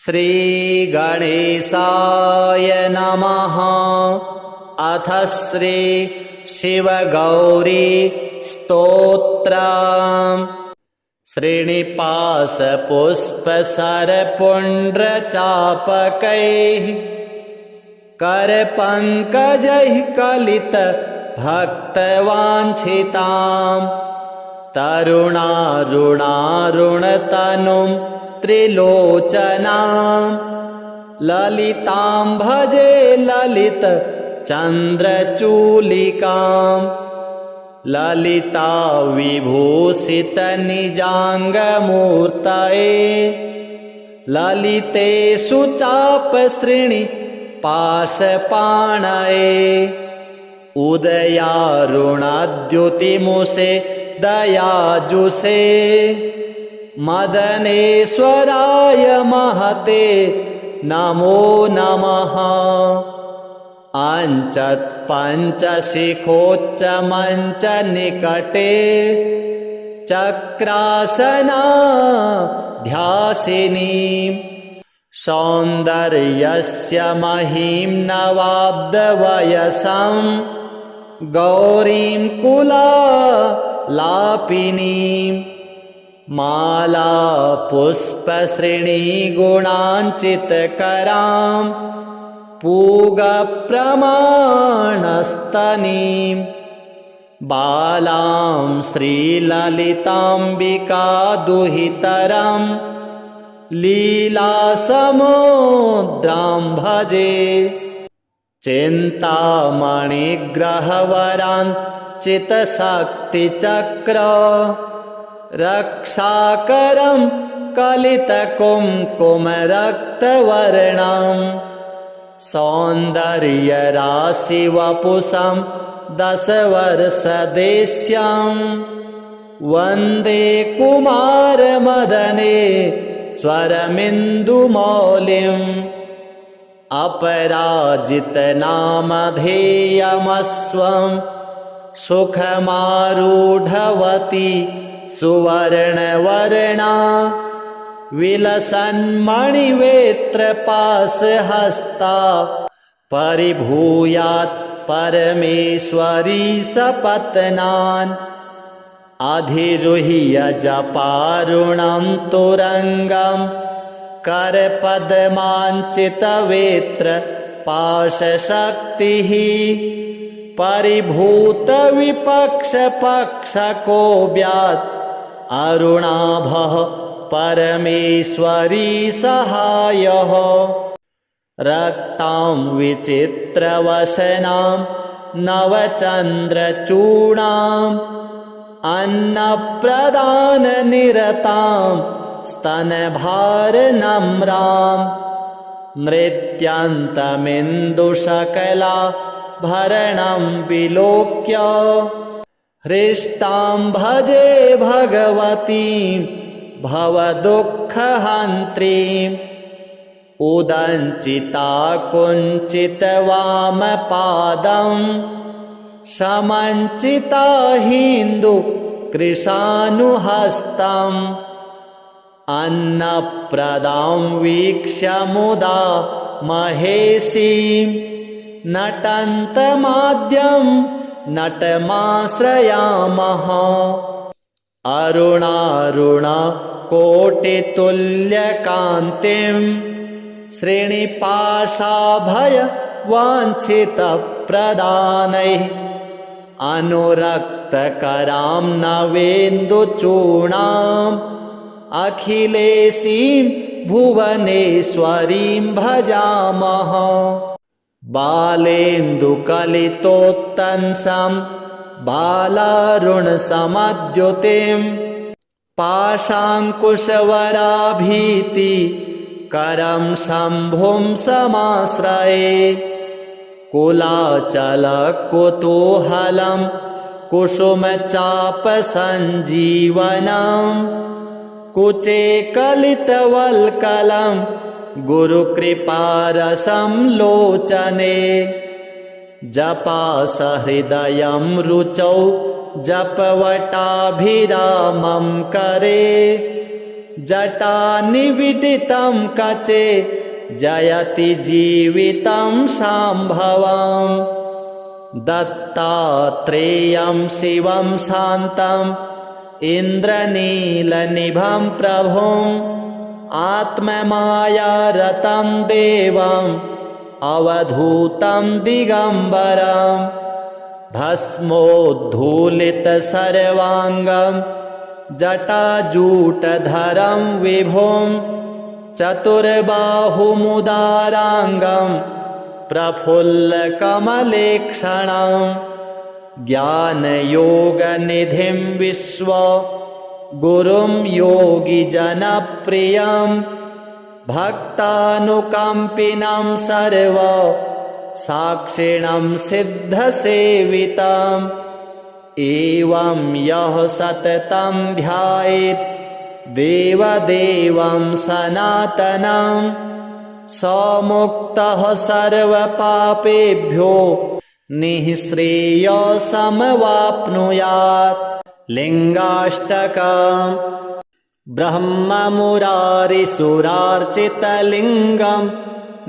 श्रीगणेशाय नमः। अथ श्री शिवगौरी स्तोत्रम्। श्रीनिपाशपुष्पसरपुण्ड्रचापकैः करपङ्कजैः कलितभक्तवाञ्छिताम् तरुणारुणारुणतनुं त्रिलोचनां ललितां भजे ललितचन्द्रचूलिकाम् ललिता विभूषितनिजाङ्गमूर्तये ललितेषु चापसृणि पाशपाणये उदयारुणाद्युतिमुषे दयाजुषे मदनेश्वराय महते नमो नमः। अञ्चत् पञ्चशिखोच्चमञ्च निकटे चक्रासनाध्यासिनीं सौन्दर्यस्य महीं नवाब्दवयसं गौरीं कुलालापिनीं माला पुष्पश्रेणीगुणाञ्चितकरां पूगप्रमाणस्तनीं बालां श्रीललिताम्बिका दुहितरं लीलासमुद्रां भजे चिन्तामणिग्रहवरान् चित्शक्तिचक्र रक्षाकरं कलितकुङ्कुमरक्तवर्णं सौन्दर्यराशिवपुषं दशवर्षदेश्यं वन्दे कुमारमदने स्वरमिन्दुमौलिम् अपराजितनामधेयमस्वं सुखमारूढवती सुवर्णवर्णा विलसन्मणिवेत्रपाशहस्ता परिभूयात् परमेश्वरी सपत्नान् अधिरुह्य जपारुणं तुरङ्गं करपद्माञ्चितवेत्र पाशशक्तिः परिभूतविपक्षपक्षकोऽव्यात् अरुणाभः परमेश्वरी सहायः रक्तां विचित्रवसनां नवचन्द्रचूडाम् अन्नप्रदाननिरतां स्तनभारनम्रां नृत्यन्तमिन्दुशकला भरणं विलोक्य हृष्टां भजे भगवतीं भवदुःखहन्त्रीम् उदञ्चिता कुञ्चितवामपादं समञ्चिता हिन्दुकृशानुहस्तम् अन्नप्रदां वीक्ष्य मुदा महेशीं नटन्तमाद्यं नटमाश्रयामः अरुणारुणकोटितुल्यकान्तिं श्रीनिपाशाभयवाञ्छितप्रदानैः अनुरक्तकरां नवेन्दुचूर्णाम् अखिलेशीं भुवनेश्वरीं भजामः बालेन्दुकलितोत्तंसं बालारुणसमद्युतिं पाशाङ्कुशवराभीतिकरं शम्भुं समाश्रये कुलाचलकुतूहलं कुसुमचापसञ्जीवनं कुचे कलितवल्कलं गुरुकृपारसं लोचने जपासहृदयं रुचौ जपवटाभिरामं करे जटानिविदितं कचे जयति जीवितं शाम्भवम् दत्तात्रेयं शिवं शान्तम् इन्द्रनीलनिभं प्रभुम् आत्ममायारतं देवम् अवधूतं दिगम्बरम् भस्मोद्धूलितसर्वाङ्गं जटाजूटधरं विभुं चतुर्बाहुमुदाराङ्गं प्रफुल्लकमलेक्षणम् ज्ञानयोगनिधिं विश्व गुरुं योगिजनप्रियं भक्तानुकम्पिनं सर्व साक्षिणं सिद्धसेवितम् एवं यः सततं ध्यायेत् देवदेवं सनातनं स मुक्तः सर्वपापेभ्यो निःश्रेयसमवाप्नुयात्। लिङ्गाष्टकम् ब्रह्ममुरारिसुरार्चितलिङ्गं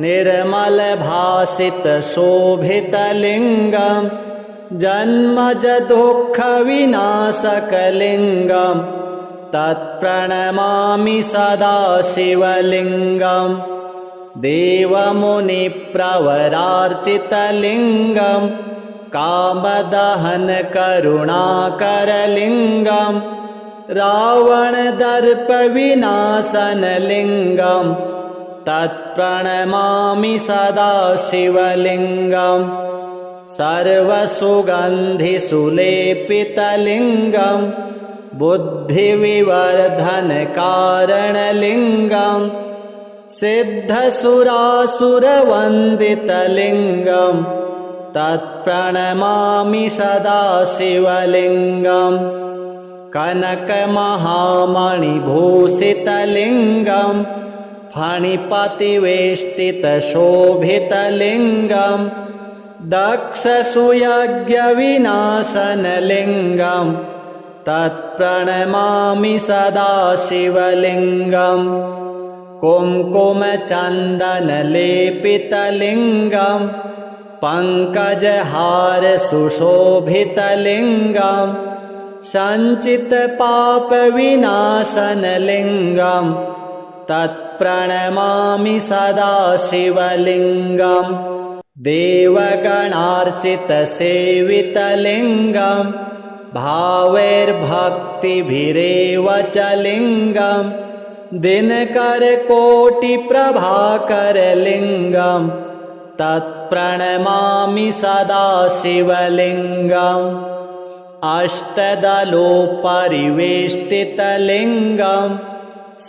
निर्मलभासितशोभितलिङ्गं जन्मजदुःखविनाशकलिङ्गं तत्प्रणमामि सदा शिवलिङ्गं देवमुनिप्रवरार्चितलिङ्गं कामदहनकरुणाकरलिङ्गं रावणदर्पविनाशनलिङ्गं तत्प्रणमामि सदा शिवलिङ्गं सर्वसुगन्धिसुलेपितलिङ्गं बुद्धिविवर्धनकारणलिङ्गं सिद्धसुरासुरवन्दितलिङ्गं तत्प्रणमामि सदा शिवलिङ्गं कनकमहामणिभूषितलिङ्गं फणिपतिवेष्टितशोभितलिङ्गं दक्षसुयज्ञविनाशनलिङ्गं तत्प्रणमामि सदा शिवलिङ्गं कुङ्कुमचन्दनलेपितलिङ्गं पङ्कजहारसुशोभितलिङ्गं सञ्चितपापविनाशनलिङ्गं तत्प्रणमामि सदा शिवलिङ्गं देवगणार्चितसेवितलिङ्गं भावैर्भक्तिभिरेव च लिङ्गं दिनकरकोटिप्रभाकरलिङ्गं तत्प्रणमामि सदा शिवलिङ्गम् अष्टदलोपरिवेष्टितलिङ्गं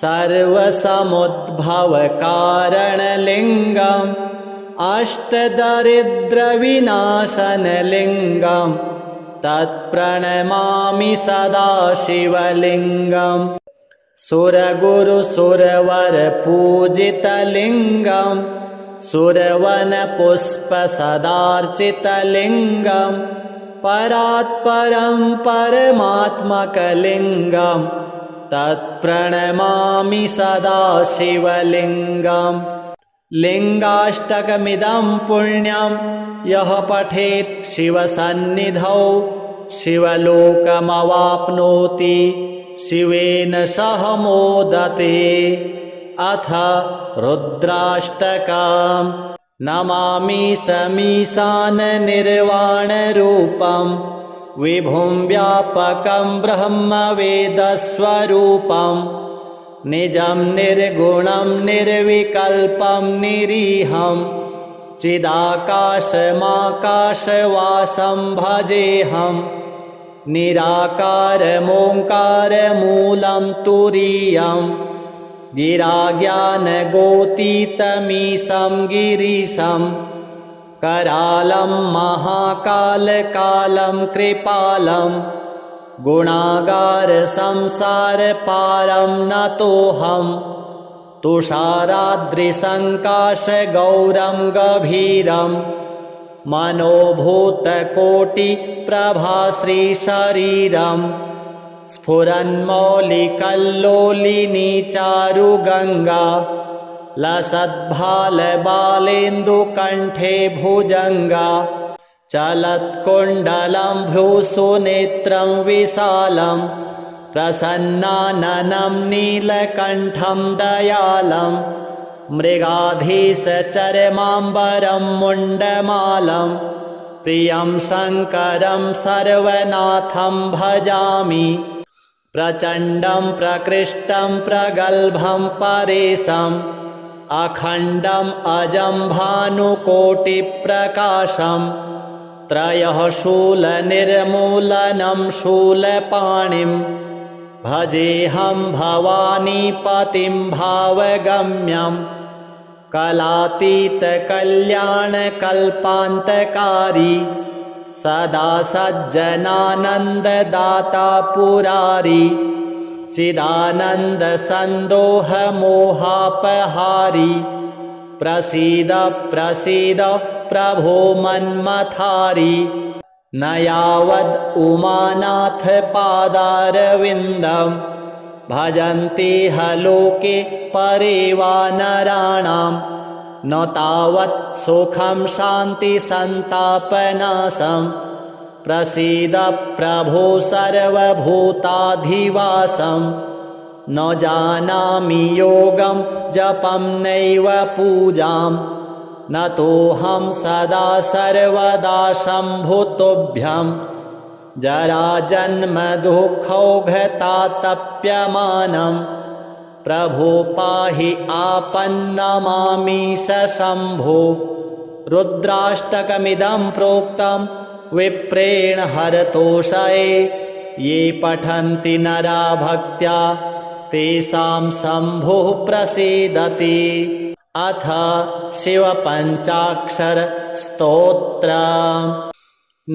सर्वसमुद्भवकारणलिङ्गम् अष्टदरिद्रविनाशनलिङ्गं तत्प्रणमामि सदा शिवलिङ्गं सुरगुरुसुरवरपूजितलिङ्गं सुरवनपुष्पसदार्चितलिङ्गं परात्परं परमात्मकलिङ्गं तत्प्रणमामि सदा शिवलिङ्गम् लिङ्गाष्टकमिदं पुण्यं यः पठेत् शिवसन्निधौ शिवलोकमवाप्नोति शिवेन सह मोदते। अथ रुद्राष्टकम् नमामि समीशाननिर्वाणरूपं विभुं व्यापकं ब्रह्मवेदस्वरूपं निजं निर्गुणं निर्विकल्पं निरीहं चिदाकाशमाकाशवासं भजेऽहं निराकारमोङ्कारमूलं तुरीयं गिराज्ञानगोतीतमीशं गिरीशं करालं महाकालकालं कृपालं गुणागारसंसारपारं नतोऽहं तुषाराद्रिसङ्काशगौरं गभीरं मनोभूतकोटिप्रभाश्रीशरीरं स्फुरन्मौलिकल्लोलिनी चारुगङ्गा लसद्भालबालेन्दुकण्ठे भुजङ्गा चलत्कुण्डलं भ्रूसुनेत्रं विशालं प्रसन्नाननं नीलकण्ठं दयालं मृगाधीशचर्माम्बरं मुण्डमालं प्रियं शङ्करं सर्वनाथं भजामि प्रचण्डं प्रकृष्टं प्रगल्भं परेशम् अखण्डम् अजं भानुकोटिप्रकाशं त्रयः शूलनिर्मूलनं शूलपाणिं भजेऽहं भवानीपतिं भावगम्यं कलातीतकल्याणकल्पान्तकारी सदा सज्जनानन्ददाता पुरारी चिदानन्दसन्दोहमोहापहारी प्रसीद प्रसीद प्रभो मन्मथारी न यावद् उमानाथपादारविन्दं भजन्ति ह लोके परे वा नराणां न तावत् सुखं शान्तिसन्तापनाशं प्रसीद प्रभो सर्वभूताधिवासं न जानामि योगं जपं नैव पूजां न तोऽहं सदा सर्वदा शम्भुतोभ्यं जराजन्मदुःखौघतातप्यमानं प्रभो पाहि आपन्नमामीश शम्भो रुद्राष्टकमिदं प्रोक्तं विप्रेण हरतोषये ये पठन्ति नरा भक्त्या तेषां शम्भुः प्रसीदति। अथ शिवपञ्चाक्षर स्तोत्रम्।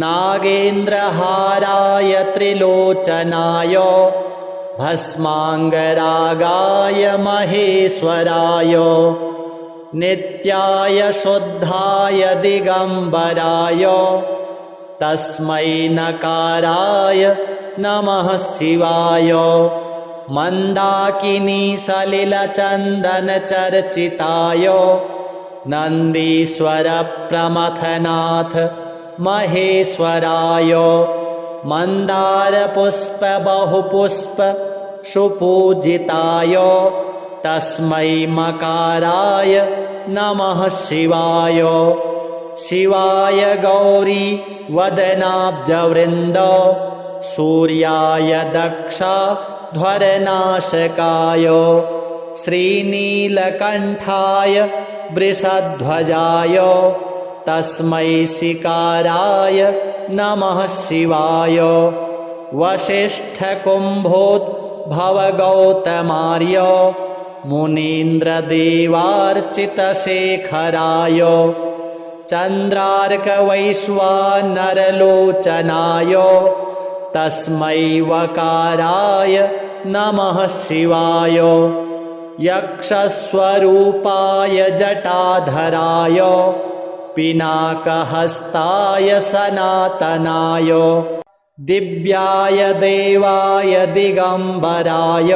नागेन्द्रहाराय त्रिलोचनाय भस्माङ्गरागाय महेश्वराय नित्याय शुद्धाय दिगम्बराय तस्मै नकाराय नमः शिवाय। मन्दाकिनी सलिलचन्दनचर्चिताय नन्दीश्वर प्रमथनाथ महेश्वराय मन्दारपुष्प बहुपुष्प सुपूजिताय तस्मै मकाराय नमः शिवाय। शिवाय गौरी वदनाब्जवृन्द सूर्याय दक्षाध्वरनाशकाय श्रीनीलकण्ठाय वृषध्वजाय तस्मै शिकाराय नमः शिवाय। वसिष्ठकुम्भोद्भवगौतमार्य मुनीन्द्रदेवार्चितशेखराय चन्द्रार्कवैश्वानरलोचनाय तस्मै वकाराय नमः शिवाय। यक्षस्वरूपाय जटाधराय पिनाकहस्ताय सनातनाय दिव्याय देवाय दिगम्बराय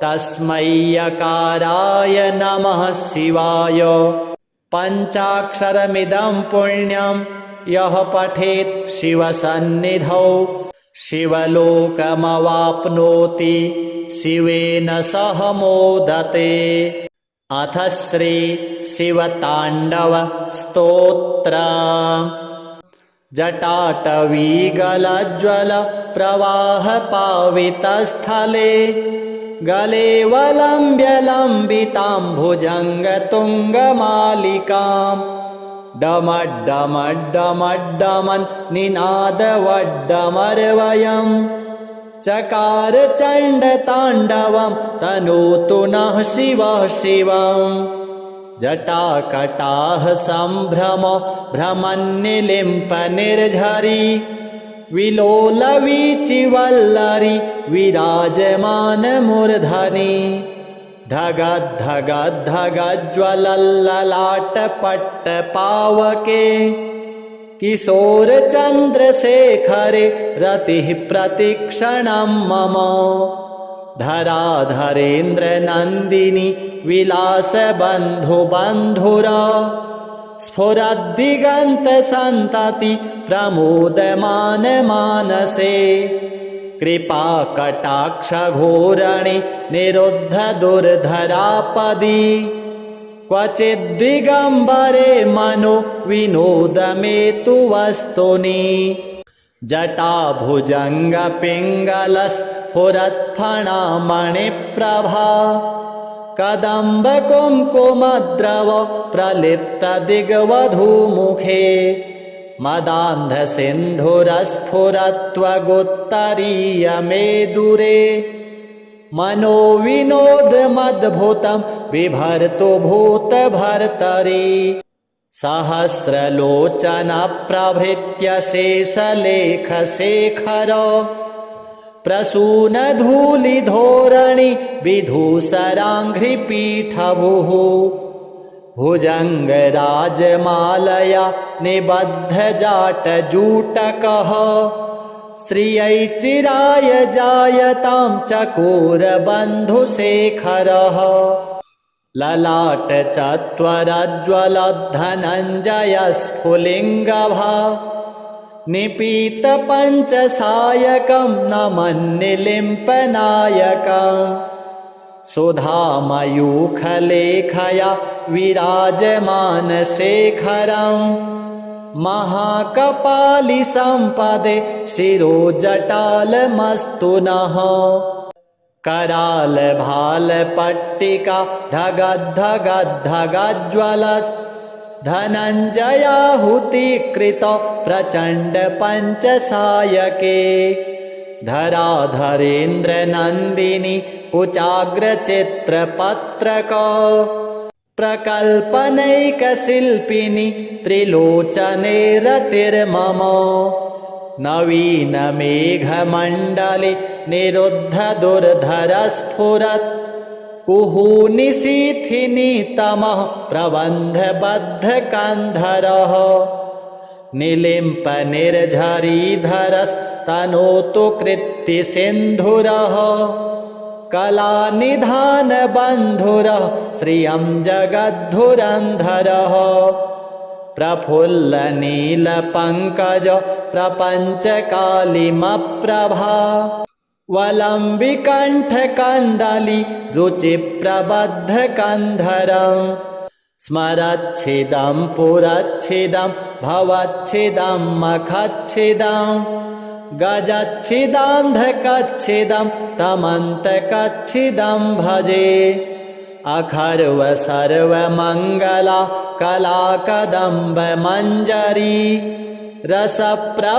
तस्मै यकाराय नमः शिवाय। पञ्चाक्षरमिदं पुण्यं यः पठेत् शिवसन्निधौ शिवलोकमवाप्नोति शिवेन सह मोदते। अथ श्री शिवताण्डव स्तोत्र। जटाटवीगलज्ज्वल प्रवाह पावितस्थले गलेवलम्ब्य लम्बिताम्भुजङ्गतुङ्गमालिकां डमड्डमड्डमड्डमन् निनादवड्डमर्वयं चकार चण्डताण्डवं तनोतु नः शिवः शिवम्। जटाकटाः सम्भ्रम भ्रमन्निलिम्प निर्झरी विलोलवीचिवल्लरी विराजमानमूर्धनि धगद्धगद्धगज्ज्वलल्ललाटपट्टपावके किशोरचन्द्रशेखरे रतिः प्रतिक्षणं मम धराधरेन्द्रनन्दिनी विलासबन्धुबन्धुरा स्फुरद्दिगन्तसन्तति प्रमोदमान मानसे कृपाकटाक्षघोरणे निरुद्ध दुर्धरापदि क्वचिद्दिगम्बरे मनो विनोदमेतु वस्तुनि जटाभुजङ्गपिङ्गलस्फुरत्फणामणिप्रभा कदम्बकुङ्कुमद्रव प्रलिप्तदिग्वधूमुखे मदान्धसिन्धुरस्फुरत्वगुत्तरीयमेदुरे मनोविनोदमद्भुतं बिभर्तु भूतभर्तरि सहस्रलोचनप्रभृत्य शेषलेखशेखर प्रसूनधूलिधोरणि विधूसराङ्घ्रिपीठभुः भुजङ्गराजमालया निबद्धजाटजूटकः श्रियै चिराय जायतां चकोरबन्धुशेखरः ललाटचत्वरज्ज्वलद्धनञ्जयस्फुलिङ्गभा निपीतपञ्चसायकं नमन्निलिम्पनायकम् सुधामयूखलेखया विराजमानशेखरम् महाकपालिसम्पदे शिरोजटालमस्तु नः करालभालपट्टिका धगद्धगद्धगज्ज्वलत् धनञ्जयाहुतिकृत प्रचण्डपञ्चसायके धराधरेन्द्रनन्दिनी कुचाग्रचित्रपत्रक प्रकल्पनैकशिल्पिनी त्रिलोचने रतिर्मम नवीनमेघमण्डले निरुद्धदुर्धरस्फुरत् कुहूनिशीथिनीतमः प्रबन्धबद्धकन्धरः निलिम्पनिर्झरीधरस्तनोतु कृत्तिसिन्धुरः कलानिधानबन्धुरः श्रियं जगद्धुरन्धरः प्रफुल्लनीलपङ्कज प्रपञ्चकालिमप्रभा वलम्बिकण्ठकन्दली रुचिप्रबद्धकन्धरम् स्मरच्छिदं पुरच्छिदं भवच्छिदं मखच्छिदं गजच्छिदान्धकच्छिदं तमन्तकच्छिदं भजे अखर्व सर्वमङ्गला कलाकदम्बमञ्जरी रसप्रवाहमाधुरी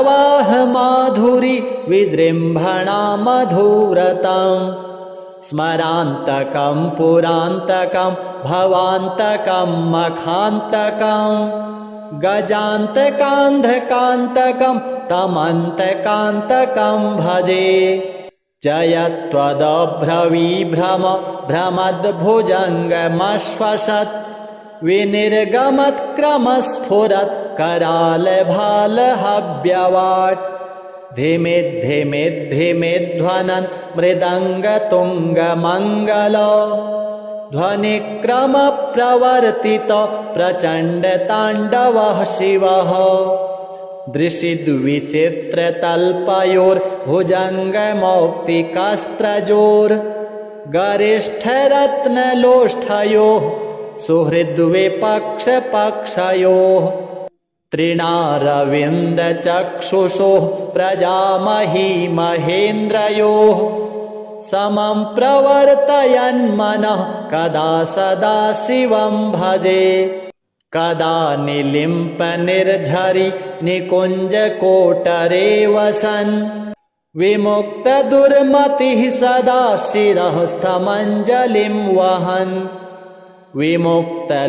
विजृम्भणा मधुरतम् स्मरान्तकं पुरान्तकं भवान्तकं मखान्तकं गजान्तकान्धकान्तकं तमन्तकान्तकं भजे जयत्वदभ्रविभ्रम भ्रमद्भुजङ्गमश्वसत् विनिर्गमत्क्रमस्फुरत् करालभालहव्यवाट् धिमिद्धिमिद्धिमिध्वनन् मृदङ्गतुङ्गमङ्गल ध्वनिक्रमप्रवर्तित प्रचण्डताण्डवः शिवः दृशिद्विचित्रतल्पयोर्भुजङ्गमौक्तिकास्त्रजोर् गरिष्ठरत्नलोष्ठयोः सुहृद्विपक्षपक्षयोः तृणारविन्दचक्षुषोः प्रजामही महेन्द्रयोः समं प्रवर्तयन्मनः कदा सदा शिवं भजे कदा निलिम्पनिर्झरि निकुञ्जकोटरे वसन् विमुक्तदुर्मतिः सदा शिरःस्थमञ्जलिं वहन् विमुक्तलोललोचनो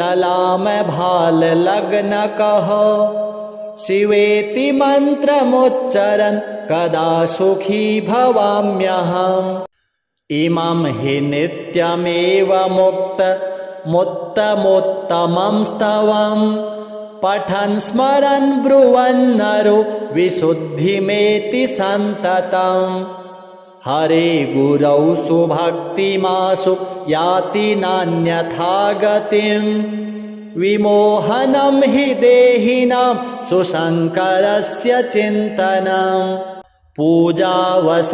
ललामभाललग्नकः शिवेति मन्त्रमुच्चरन् कदा सुखी भवाम्यहम् इमं हि नित्यमेव मुक्तमुत्तमोत्तमं स्तवं पठन् स्मरन् ब्रुवन्नरो विशुद्धिमेति सन्ततम् हरे गुरौ सुभक्तिमाशु याति नान्यथा गतिम् विमोहनं हि देहिनां सुशङ्करस्य चिन्तनम् पूजावसानसमये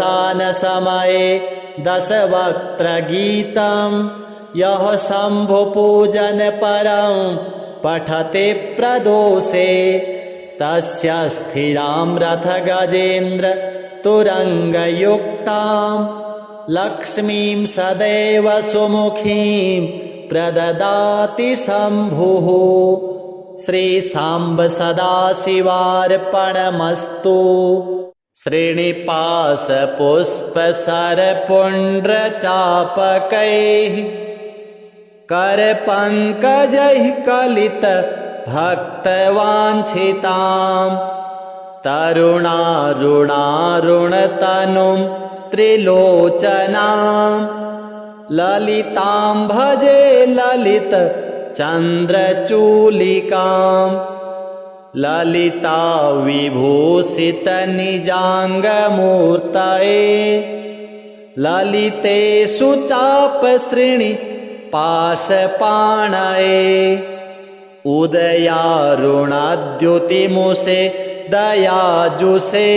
दशवक्त्रगीतं यः शम्भुपूजनपरं पठते प्रदोषे तस्य स्थिरां रथगजेन्द्र तुरङ्गयुक्तां लक्ष्मीं सदैव सुमुखीं प्रददाति शम्भुः श्रीसाम्ब सदाशिवार्पणमस्तु। श्रीनिपाशपुष्पसरपुण्ड्रचापकैः करपङ्कजैः कलितभक्तवाञ्छितां तरुणारुणारुणतनुं त्रिलोचनां ललितां भजे ललितचन्द्रचूलिकां ललिता विभूषितनिजाङ्गमूर्तये ललितेषु चापसृणि पाशपाणये उदयारुणाद्युतिमुषे दयाजुषे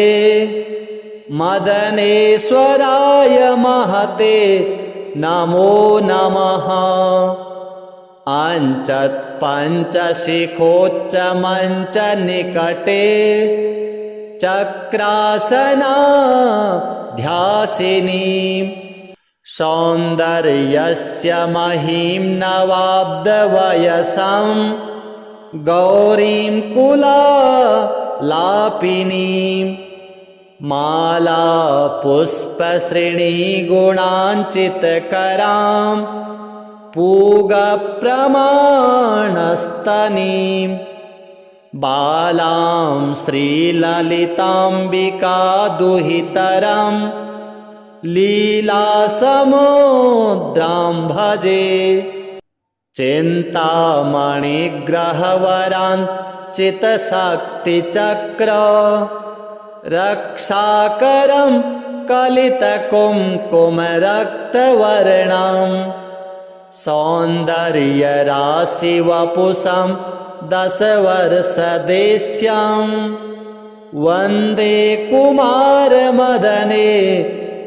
मदनेश्वराय महते नमो नमः। अञ्चत् पञ्चशिखोच्चमञ्च निकटे चक्रासनाध्यासिनीं सौन्दर्यस्य महीं नवाब्दवयसं गौरीं कुलालापिनीं माला पुष्पश्रेणीगुणाञ्चितकरां पूगप्रमाणस्तनीं बालां श्रीललिताम्बिका दुहितरं लीलासमुद्रां भजे चिन्तामणिग्रहवरान् चितशक्तिचक्र रक्षाकरं कलितकुङ्कुमरक्तवर्णं सौन्दर्यराशिवपुषं दशवर्षदेश्यं वन्दे कुमारमदने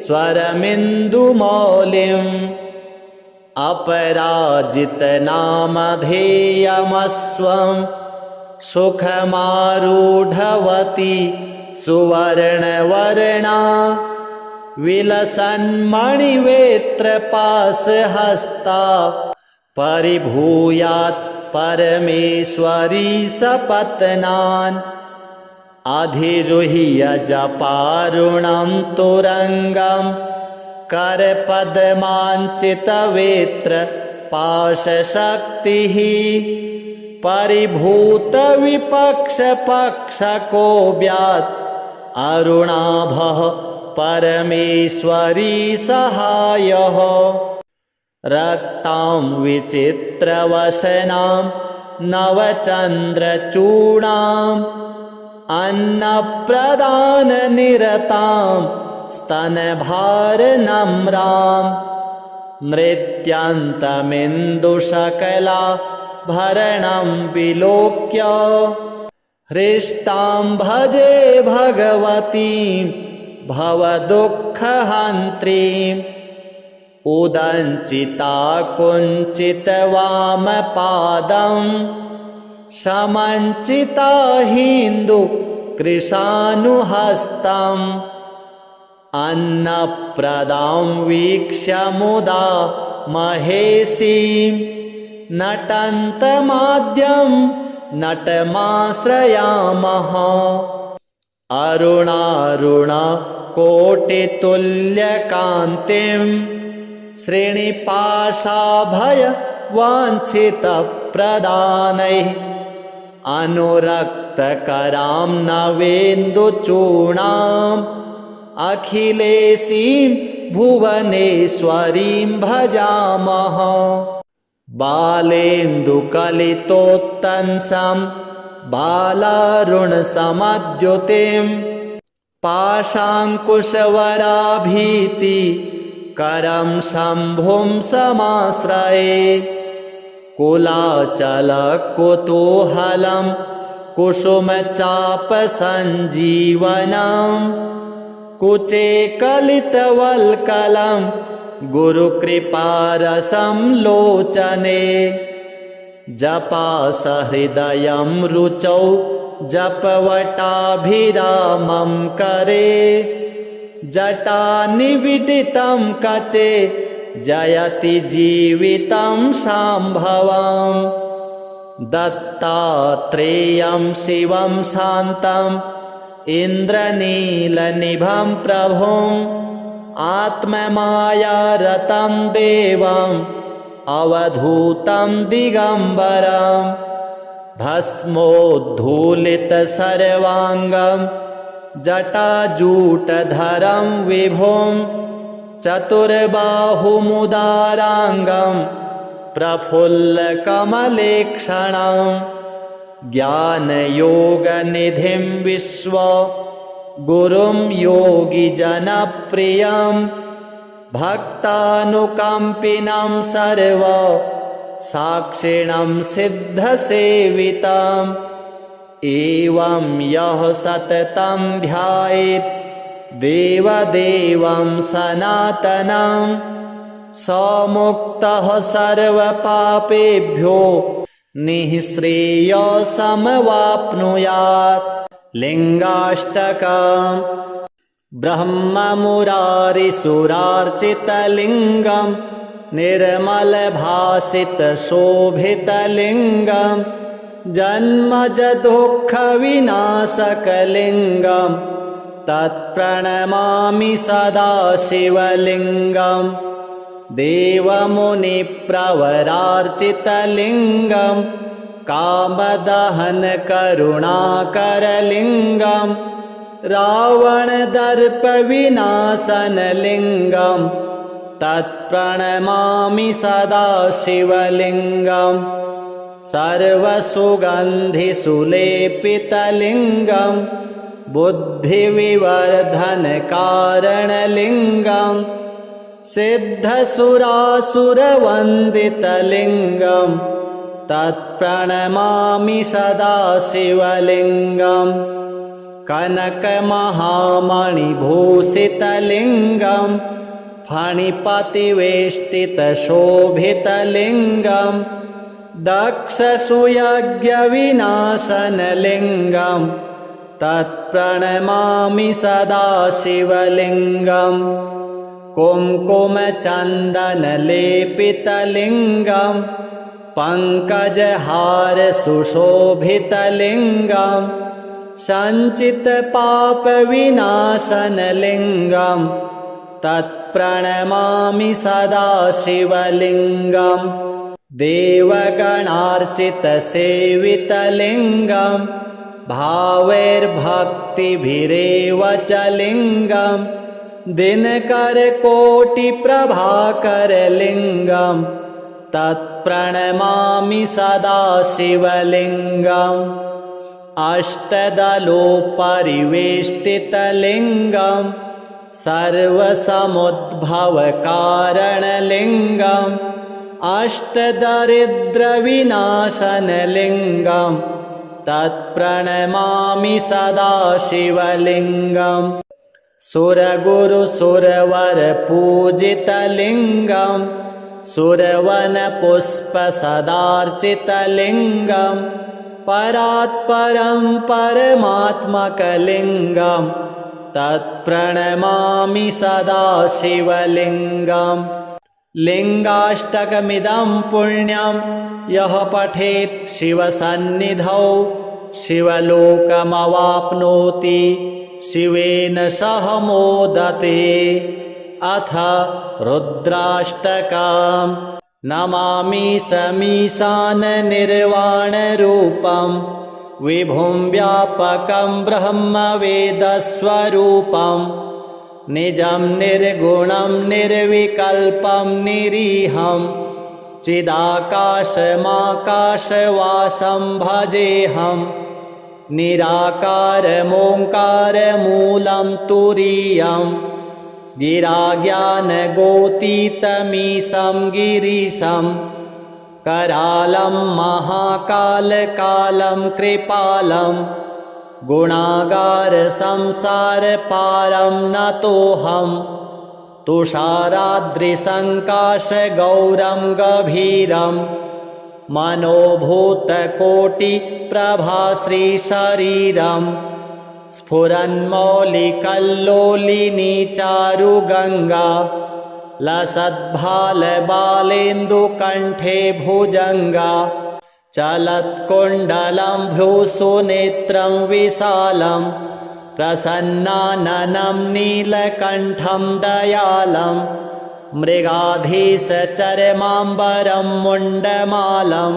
स्वरमिन्दुमौलिम् अपराजितनामधेयमस्वं सुखमारूढवती सुवर्णवर्णा विलसन्मणिवेत्रपाशहस्ता परिभूयात् परमेश्वरी सपत्नान् अधिरुह्य जपारुणं तुरङ्गं करपद्माञ्चितवेत्र पाशशक्तिः परिभूतविपक्षपक्षकोऽव्यात् अरुणाभः परमेश्वरी सहायः रक्तां विचित्रवसनां नवचन्द्रचूडाम् अन्नप्रदाननिरतां स्तनभारनम्रां नृत्यन्तमिन्दुशकलाभरणं विलोक्य हृष्टां भजे भगवतीं भवदुःखहन्त्रीम् उदञ्चिता कुञ्चितवामपादं समञ्चिता हिन्दुकृशानुहस्तम् अन्नप्रदां वीक्ष्य मुदा महेशीं नटन्तमाद्यं नटमाश्रयामः अरुणारुणकोटितुल्यकान्तिं श्रीनिपाशाभयवाञ्छितप्रदानैः अनुरक्तकरां नवेन्दुचूणाम् अखिलेशीं भुवनेश्वरीं भजामः बालेन्दुकलितोत्तंसं बालारुणसमद्युतिं पाशाङ्कुशवराभीति करं शम्भुं समाश्रये कुलाचलकुतूहलं कुसुमचापसञ्जीवनं कुचे कलितवल्कलं गुरुकृपारसं लोचने जपासहृदयं रुचौ जपवटाभिरामं करे जटानिविदितं कचे जयति जीवितं शाम्भवम् दत्तात्रेयं शिवं शान्तम् इन्द्रनीलनिभं प्रभुम् आत्ममायारतं देवम् अवधूतं दिगम्बरं भस्मोद्धूलितसर्वाङ्गं जटाजूटधरं विभुं चतुर्बाहुमुदाराङ्गं प्रफुल्लकमलेक्षणं ज्ञानयोगनिधिं विश्वगुरुं योगिजनप्रियं भक्तानुकम्पिनं सर्व साक्षिणं सिद्धसेवितम् एवं यः सततं ध्यायेत् देवदेवं सनातनं स मुक्तः सर्वपापेभ्यो निःश्रेयसमवाप्नुयात्। लिङ्गाष्टकम् ब्रह्ममुरारिसुरार्चितलिङ्गं निर्मलभासितशोभितलिङ्गं जन्मजदुःखविनाशकलिङ्गं तत्प्रणमामि सदा शिवलिङ्गं देवमुनिप्रवरार्चितलिङ्गं कामदहनकरुणाकरलिङ्गं रावणदर्पविनाशनलिङ्गं तत्प्रणमामि सदा शिवलिङ्गं सर्वसुगन्धिसुलेपितलिङ्गं बुद्धिविवर्धनकारणलिङ्गं सिद्धसुरासुरवन्दितलिङ्गं तत्प्रणमामि सदा शिवलिङ्गं कनकमहामणिभूषितलिङ्गं फणिपतिवेष्टितशोभितलिङ्गं दक्षसुयज्ञविनाशनलिङ्गं तत्प्रणमामि सदा शिवलिङ्गं कुङ्कुमचन्दनलेपितलिङ्गं पङ्कजहारसुशोभितलिङ्गं सञ्चितपापविनाशनलिङ्गं तत्प्रणमामि सदा शिवलिङ्गं देवगणार्चितसेवितलिङ्गं भावैर्भक्तिभिरेव च लिङ्गं दिनकरकोटिप्रभाकरलिङ्गं तत्प्रणमामि सदा शिवलिङ्गम् अष्टदलोपरिवेष्टितलिङ्गं सर्वसमुद्भवकारणलिङ्गम् अष्टदरिद्रविनाशनलिङ्गं तत्प्रणमामि सदा शिवलिङ्गं सुरगुरुसुरवरपूजितलिङ्गं सुरवनपुष्पसदार्चितलिङ्गं परात्परं परमात्मकलिङ्गं तत्प्रणमामि सदा शिवलिङ्गम् लिङ्गाष्टकमिदं पुण्यं यः पठेत् शिवसन्निधौ शिवलोकमवाप्नोति शिवेन सह मोदते। अथ रुद्राष्टकम् नमामि समीशाननिर्वाणरूपं विभुं व्यापकं ब्रह्मवेदस्वरूपं निजं निर्गुणं निर्विकल्पं निरीहं चिदाकाशमाकाशवासं भजेऽहं निराकारमोङ्कारमूलं तुरीयं गिराज्ञानगोतीतमीशं गिरीशं करालं महाकालकालं कृपालं गुणागारसंसारपारं नतोऽहं तुषाराद्रिसङ्काशगौरं गभीरं मनोभूतकोटिप्रभाश्रीशरीरं स्फुरन्मौलिकल्लोलिनी चारुगङ्गा लसद्भालबालेन्दुकण्ठे भुजङ्गा चलत्कुण्डलं भ्रूसुनेत्रं विशालं प्रसन्नाननं नीलकण्ठं दयालं मृगाधीशचर्माम्बरं मुण्डमालं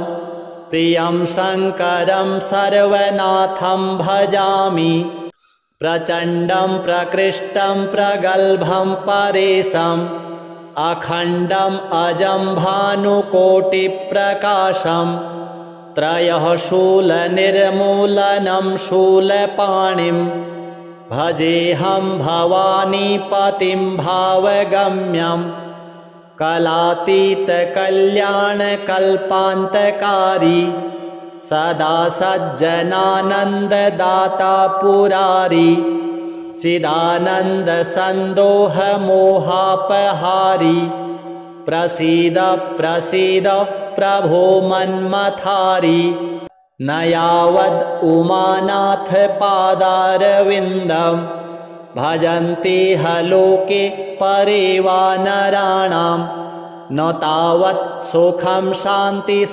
प्रियं शङ्करं सर्वनाथं भजामि प्रचण्डं प्रकृष्टं प्रगल्भं परेशम् अखण्डम् अजं भानुकोटिप्रकाशं त्रयः शूलनिर्मूलनं शूलपाणिं भजेऽहं भवानीपतिं भावगम्यं कलातीतकल्याणकल्पान्तकारी सदा सज्जनानन्ददाता पुरारी चिदानन्दसन्दोहमोहापहारी प्रसीद प्रसीद प्रभो मन्मथारी न यावद् उमानाथपादारविन्दं भजन्ति ह लोके परे वा नराणां न तावत् सुखं शान्तिसन्तापनाशं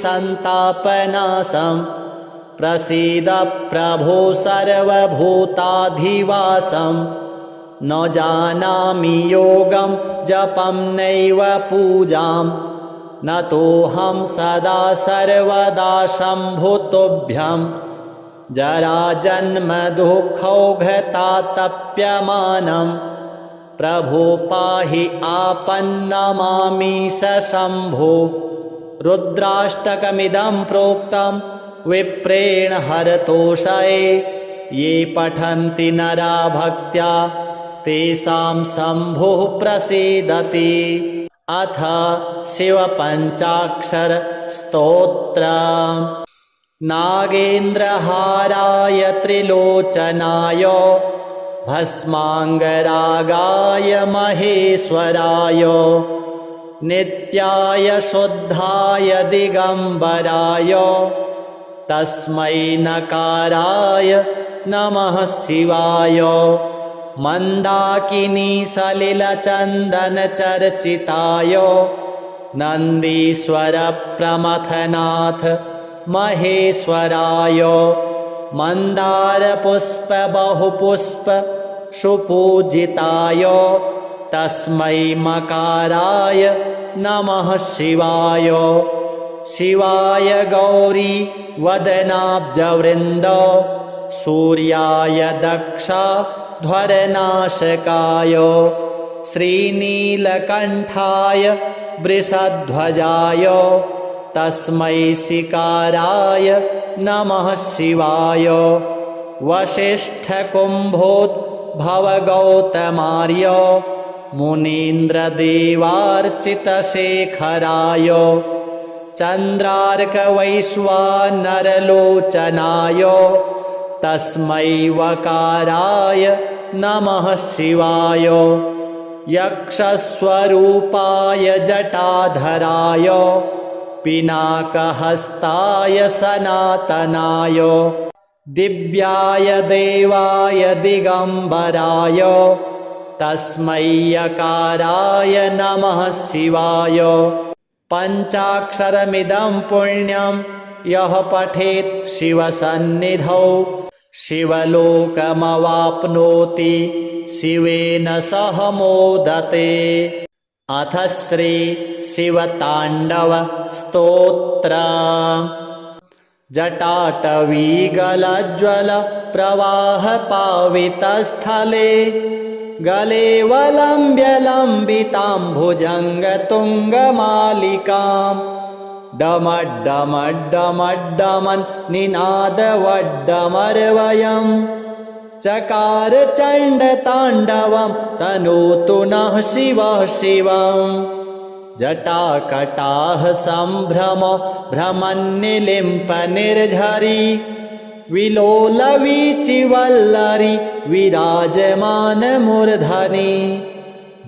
प्रसीद प्रभो सर्वभूताधिवासं न जानामि योगं जपं नैव पूजां न तोऽहं सदा सर्वदा शम्भुतोभ्यं जराजन्मदुःखौघतातप्यमानं प्रभो पाहि आपन्नमामि शम्भो रुद्राष्टकमिदं प्रोक्तं विप्रेण हरतोषये ये पठन्ति नरा भक्त्या तेषां शम्भुः प्रसीदति। अथ शिवपञ्चाक्षरस्तोत्रम्। नागेन्द्रहाराय त्रिलोचनाय भस्माङ्गरागाय महेश्वराय नित्याय शुद्धाय दिगम्बराय तस्मै नकाराय नमः शिवाय। मन्दाकिनी सलिलचन्दनचर्चिताय नन्दीश्वरप्रमथनाथ महेश्वराय मन्दारपुष्पबहुपुष्प सुपूजिताय तस्मै मकाराय नमः शिवाय। शिवाय गौरी वदनाब्जवृन्द सूर्याय दक्षाध्वरनाशकाय श्रीनीलकण्ठाय वृषध्वजाय तस्मै शिकाराय नमः शिवाय। वसिष्ठकुम्भोद्भवगौतमार्य मुनीन्द्रदेवार्चितशेखराय चन्द्रार्कवैश्वानरलोचनाय तस्मै वकाराय नमः शिवाय। यक्षस्वरूपाय जटाधराय पिनाकहस्ताय सनातनाय दिव्याय देवाय दिगम्बराय तस्मै यकाराय नमः शिवाय। पञ्चाक्षरमिदं पुण्यं यः पठेत् शिवसन्निधौ शिवलोकमवाप्नोति शिवेन सह मोदते। अथ श्री शिवताण्डवस्तोत्रम्। जटाटवीगलज्ज्वलप्रवाहपावितस्थले गलेवलम्ब्यलम्बितां भुजङ्गतुङ्गमालिकां डमड्डमड्डमड्डमन् निनादवड्डमर्वयम् चकार चण्डताण्डवं तनोतु नः शिवः शिवम् जटाकटाः सम्भ्रम भ्रमन्निलिम्प निर्झरी विलोलवीचिवल्लरी विराजमानमूर्धनि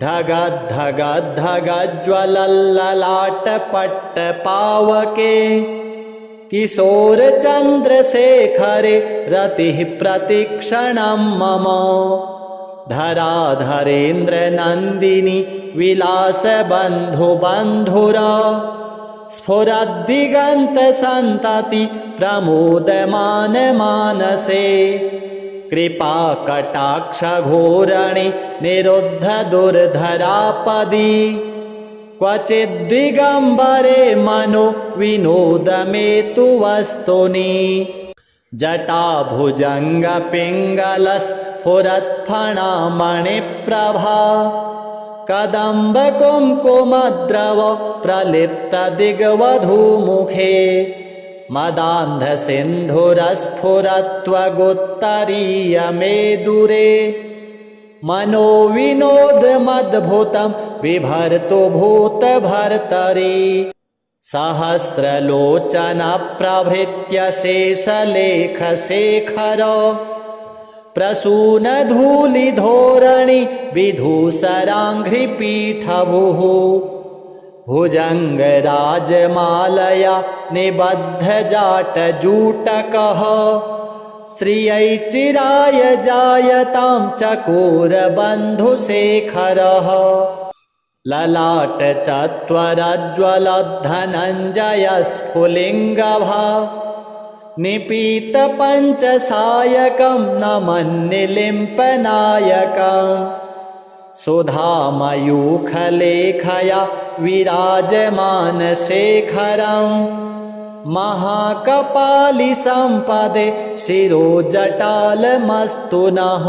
धगद्धगद्धगज्ज्वलल्ललाटपट्टपावके किशोरचन्द्रशेखरे रतिः प्रतिक्षणं मम धराधरेन्द्रनन्दिनी विलासबन्धुबन्धुरा स्फुरद्दिगन्तसन्तति प्रमोदमानमानसे कृपाकटाक्षघोरणे निरुद्धदुर्धरापदी क्वचिद्दिगम्बरे मनो विनोदमेतु वस्तुनि जटाभुजङ्गपिङ्गलस्फुरत्फणामणिप्रभा कदम्बकुङ्कुमद्रव प्रलिप्तदिग्वधूमुखे मदान्धसिन्धुरस्फुरत्वगुत्तरीयमेदुरे मनोविनोदमद्भुतं बिभर्तु भूतभर्तरि सहस्रलोचनप्रभृत्य शेषलेखशेखर प्रसूनधूलिधोरणि विधूसराङ्घ्रिपीठभुः भुजङ्गराजमालया निबद्धजाटजूटकः श्रियैचिराय जायतां चकोरबन्धुशेखरः ललाटचत्वरज्ज्वलद्धनञ्जयस्फुलिङ्गभा निपीतपञ्चसायकं नमन्निलिम्पनायकम् सुधामयूखलेखया विराजमानशेखरम् महाकपालिसम्पदे शिरोजटालमस्तु नः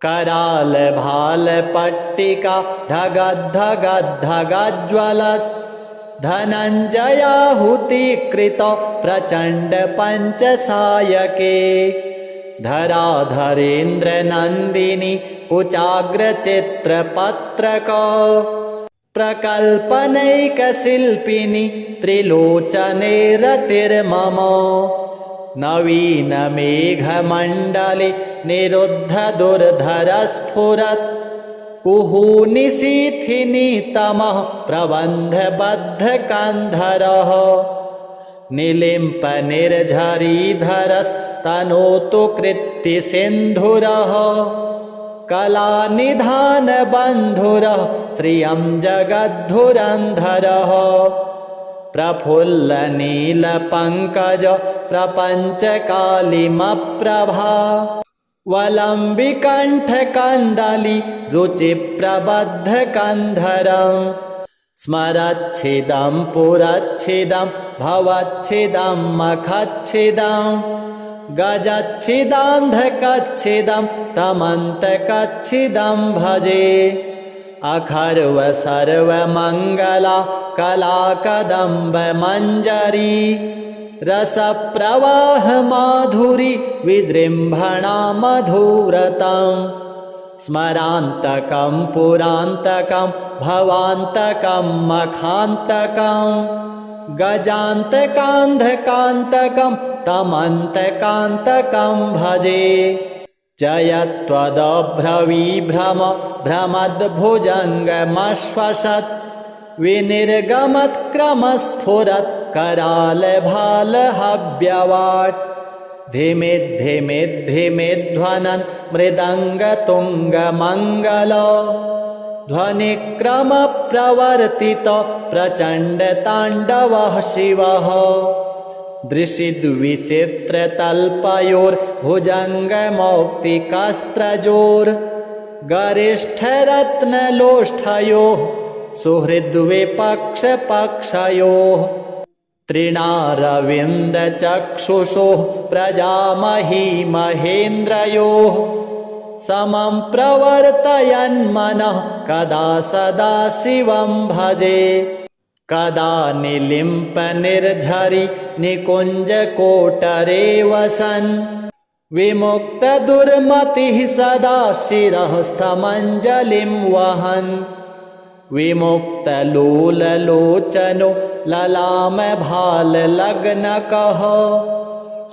करालभालपट्टिका धगद्धगद्धगज्ज्वलत् धनञ्जयाहुतिकृत प्रचण्डपञ्चसायके धराधरेन्द्रनन्दिनी कुचाग्रचित्रपत्रक प्रकल्पनैकशिल्पिनी त्रिलोचने रतिर्मम नवीनमेघमण्डले निरुद्धदुर्धरस्फुरत् कुहूनिशीथिनीतमः प्रबन्धबद्धकन्धरः निलिम्पनिर्झरीधरस्तनोतु कृत्तिसिन्धुरः कलानिधानबन्धुरः श्रियं जगद्धुरन्धरः प्रफुल्लनीलपङ्कज प्रपञ्चकालिमप्रभा वलम्बिकण्ठकन्दली रुचिप्रबद्धकन्धरम् स्मरच्छिदं पुरच्छिदं भवच्छिदं मखच्छिदं गजच्छिदान्धकच्छिदं तमन्तकच्छिदं भजे अखर्व सर्वमङ्गला कलाकदम्बमञ्जरी रसप्रवाहमाधुरी विजृम्भणा मधुव्रतम् स्मरान्तकं पुरान्तकं भवान्तकं मखान्तकं गजान्तकान्धकान्तकं तमन्तकान्तकं भजे जयत्वदभ्रविभ्रम भ्रमद्भुजङ्गमश्वसत् विनिर्गमत्क्रमस्फुरत् करालभालहव्यवाट् धिमे धिमे धिमे ध्वनन् मृदङ्गतुङ्गमङ्गल ध्वनिक्रमप्रवर्तित प्रचण्डताण्डवः शिवः दृशिद्विचित्रतल्पयोर्भुजङ्गमौक्तिकस्त्रजोर् गरिष्ठरत्नलोष्ठयोः सुहृद्विपक्षपक्षयोः तृणारविन्दचक्षुषोः प्रजामही महेन्द्रयोः समं प्रवर्तयन्मनः कदा सदा शिवं भजे कदा निलिम्पनिर्झरि निकुञ्जकोटरे वसन् विमुक्तदुर्मतिः सदा शिरःस्थमञ्जलिं वहन् विमुक्तलोललोचनो ललामभाललग्नकः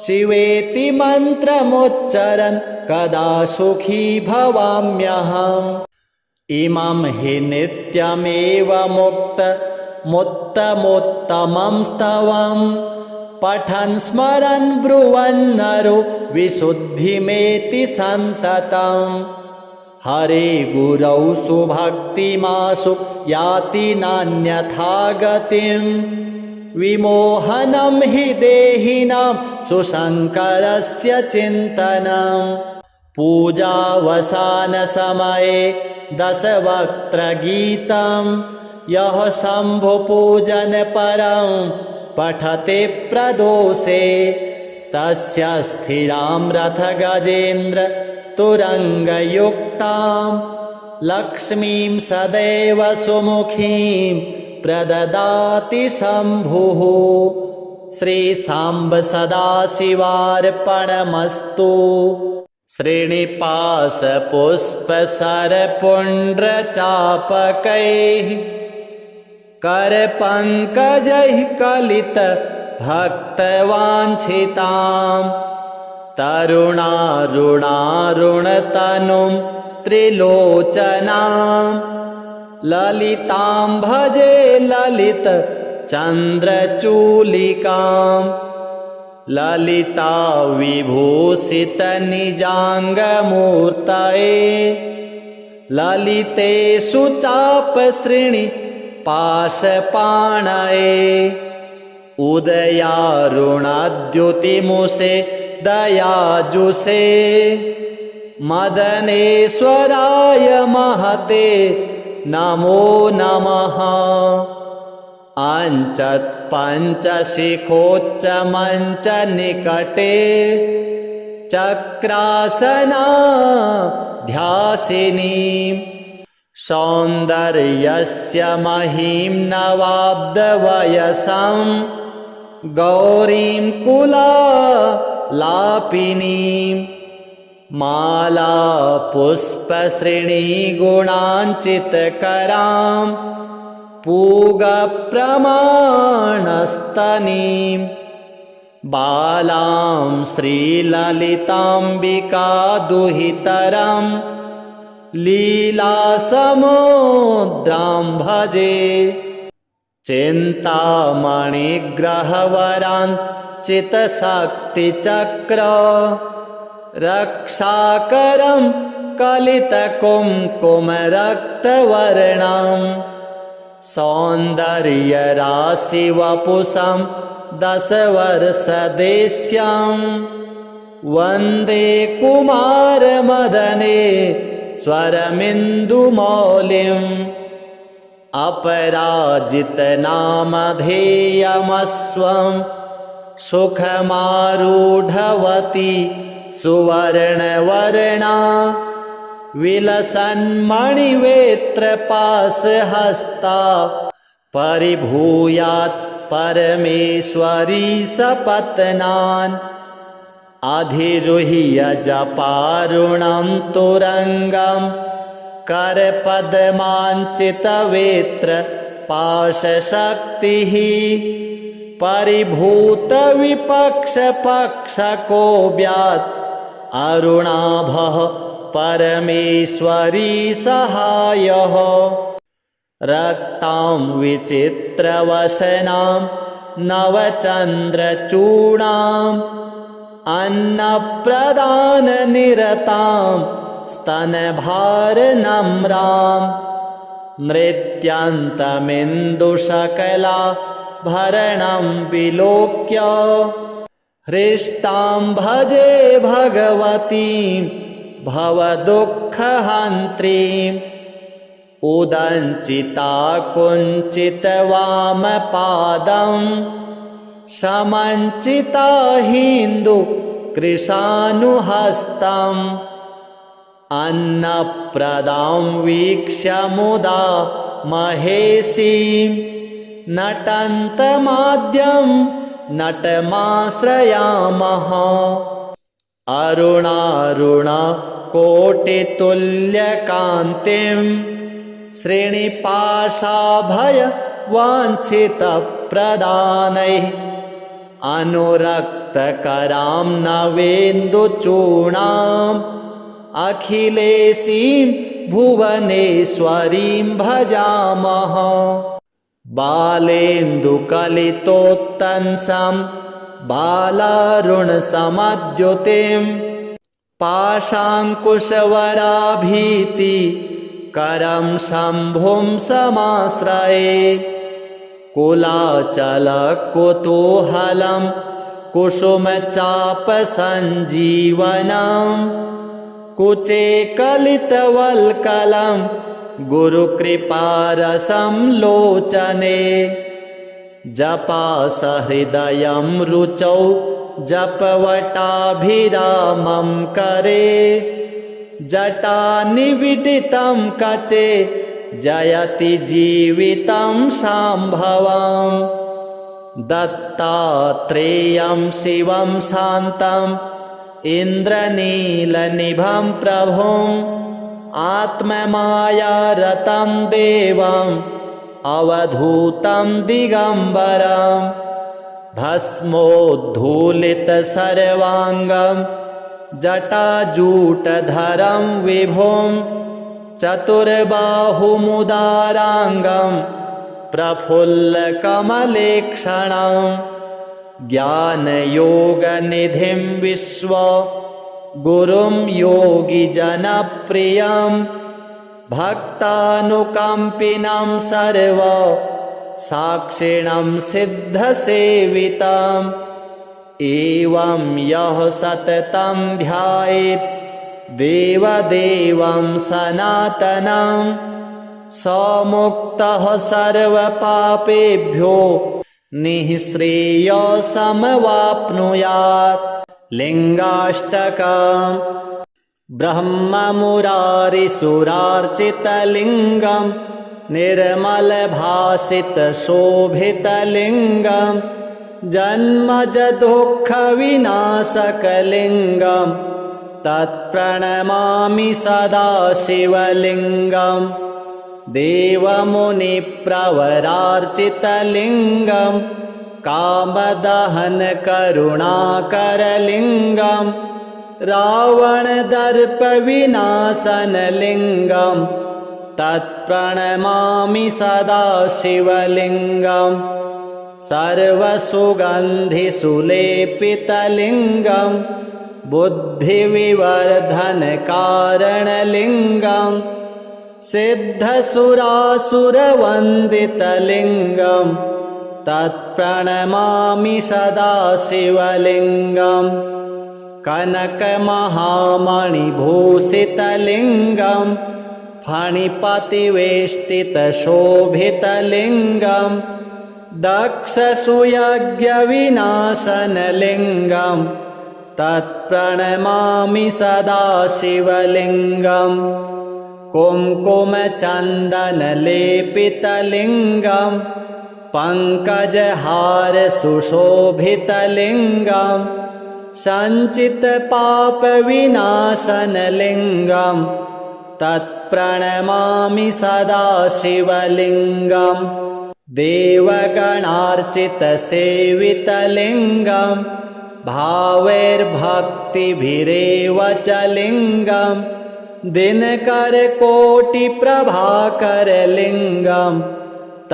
शिवेति मन्त्रमुच्चरन् कदा सुखी भवाम्यहम् इमं हि नित्यमेव मुत्तमोत्तमं स्तवं पठन् स्मरन् ब्रुवन्नरो विशुद्धिमेति सन्ततम् हरे गुरौ सुभक्तिमासु याति नान्यथा गतिम् विमोहनं हि देहिनां सुशङ्करस्य चिन्तनम् पूजावसानसमये दशवक्त्रगीतं यः शम्भुपूजनपरं पठते प्रदोषे तस्य स्थिरां रथगजेन्द्र तुरङ्गयुक्तां लक्ष्मीं सदैव सुमुखीं प्रददाति शम्भुः श्रीसाम्ब सदाशिवार्पणमस्तु। श्रीनिपाशपुष्पसरपुण्ड्रचापकैः करपङ्कजैः कलितभक्तवाञ्छितां तरुणारुणारुणतनुं त्रिलोचनां ललितां भजे ललितचन्द्रचूलिकां ललिता विभूषितनिजाङ्गमूर्तये ललितेषु चापसृणि पाशपाणये उदयारुणाद्युतिमुषे दयाजुषे मदनेश्वराय महते नमो नमः। अञ्चत् पञ्चशिखोच्चमञ्च निकटे चक्रासनाध्यासिनीं सौन्दर्यस्य महीं नवाब्दवयसं गौरीं कुलालापिनीं माला पुष्पश्रेणीगुणाञ्चितकरां पूगप्रमाणस्तनीं बालां श्रीललिताम्बिकादुहितरं लीलासमुद्रां भजे चिन्तामणिग्रहवरान् चित्शक्तिचक्र रक्षाकरं कलितकुङ्कुमरक्तवर्णं सौन्दर्यराशिवपुषं दशवर्षदेश्यं वन्दे कुमारमदने स्वरमिन्दुमौलिम् अपराजितनामधेयमस्वं सुखमारूढवती सुवर्णवर्णा विलसन्मणिवेत्रपाशहस्ता परिभूयात् परमेश्वरी सपत्नान् अधिरुह्य जपारुणं तुरङ्गं करपद्माञ्चितवेत्र पाशशक्तिः परिभूतविपक्षपक्षकोऽव्यात् अरुणाभः परमेश्वरी सहायः रक्तां विचित्रवसनां नवचन्द्रचूडाम् अन्नप्रदाननिरतां स्तनभारनम्रां नृत्यन्तमिन्दुशकलाभरणं विलोक्य हृष्टां भजे भगवतीं भवदुःखहन्त्रीम् उदञ्चिता कुञ्चितवामपादं समञ्चिता हिन्दुकृशानुहस्तम् अन्नप्रदां वीक्ष्य मुदा महेशीं नटन्तमाद्यं नटमाश्रयामः अरुणारुणकोटितुल्यकान्तिं श्रीनिपाशाभयवाञ्छितप्रदानैः अनुरक्तकरां नवेन्दुचूर्णाम् अखिलेशीं भुवनेश्वरीं भजामः बालेन्दुकलितोत्तंसं बालारुणसमद्युतिं पाशाङ्कुशवराभीतिकरं शम्भुं समाश्रये कुलाचलकुतूहलं कुसुमचापसञ्जीवनं कुचे कलितवल्कलं गुरुकृपारसं लोचने जपासहृदयं रुचौ जपवटाभिरामं करे जटानिविदितं कचे जयति जीवितं शाम्भवम् दत्तात्रेयं शिवं शान्तम् इन्द्रनीलनिभं प्रभुम् आत्ममायारतं देवम् अवधूतं दिगम्बरम् भस्मोद्धूलितसर्वाङ्गं जटाजूटधरं विभुं चतुर्बाहुमुदाराङ्गं प्रफुल्लकमलेक्षणं ज्ञानयोगनिधिं विश्वगुरुं योगिजनप्रियं भक्तानुकम्पिनं सर्वसाक्षिणं सिद्धसेवितम् एवं यः सततं ध्यायेत् देवदेवं सनातनं स मुक्तः सर्वपापेभ्यो निःश्रेयसमवाप्नुयात्। लिङ्गाष्टकम् ब्रह्ममुरारिसुरार्चितलिङ्गं निर्मलभासितशोभितलिङ्गं जन्मजदुःखविनाशकलिङ्गं तत्प्रणमामि सदा शिवलिङ्गं देवमुनिप्रवरार्चितलिङ्गं कामदहनकरुणाकरलिङ्गं रावणदर्पविनाशनलिङ्गं तत्प्रणमामि सदा शिवलिङ्गं सर्वसुगन्धिसुलेपितलिङ्गं बुद्धिविवर्धनकारणलिङ्गं सिद्धसुरासुरवन्दितलिङ्गं तत्प्रणमामि सदा शिवलिङ्गं कनकमहामणिभूषितलिङ्गं फणिपतिवेष्टितशोभितलिङ्गं दक्षसुयज्ञविनाशनलिङ्गं तत्प्रणमामि सदा शिवलिङ्गं कुङ्कुमचन्दनलेपितलिङ्गं पङ्कजहारसुशोभितलिङ्गं सञ्चितपापविनाशनलिङ्गं तत्प्रणमामि सदा शिवलिङ्गं देवगणार्चितसेवितलिङ्गं भावैर्भक्तिभिरेव च लिङ्गं दिनकरकोटिप्रभाकरलिङ्गं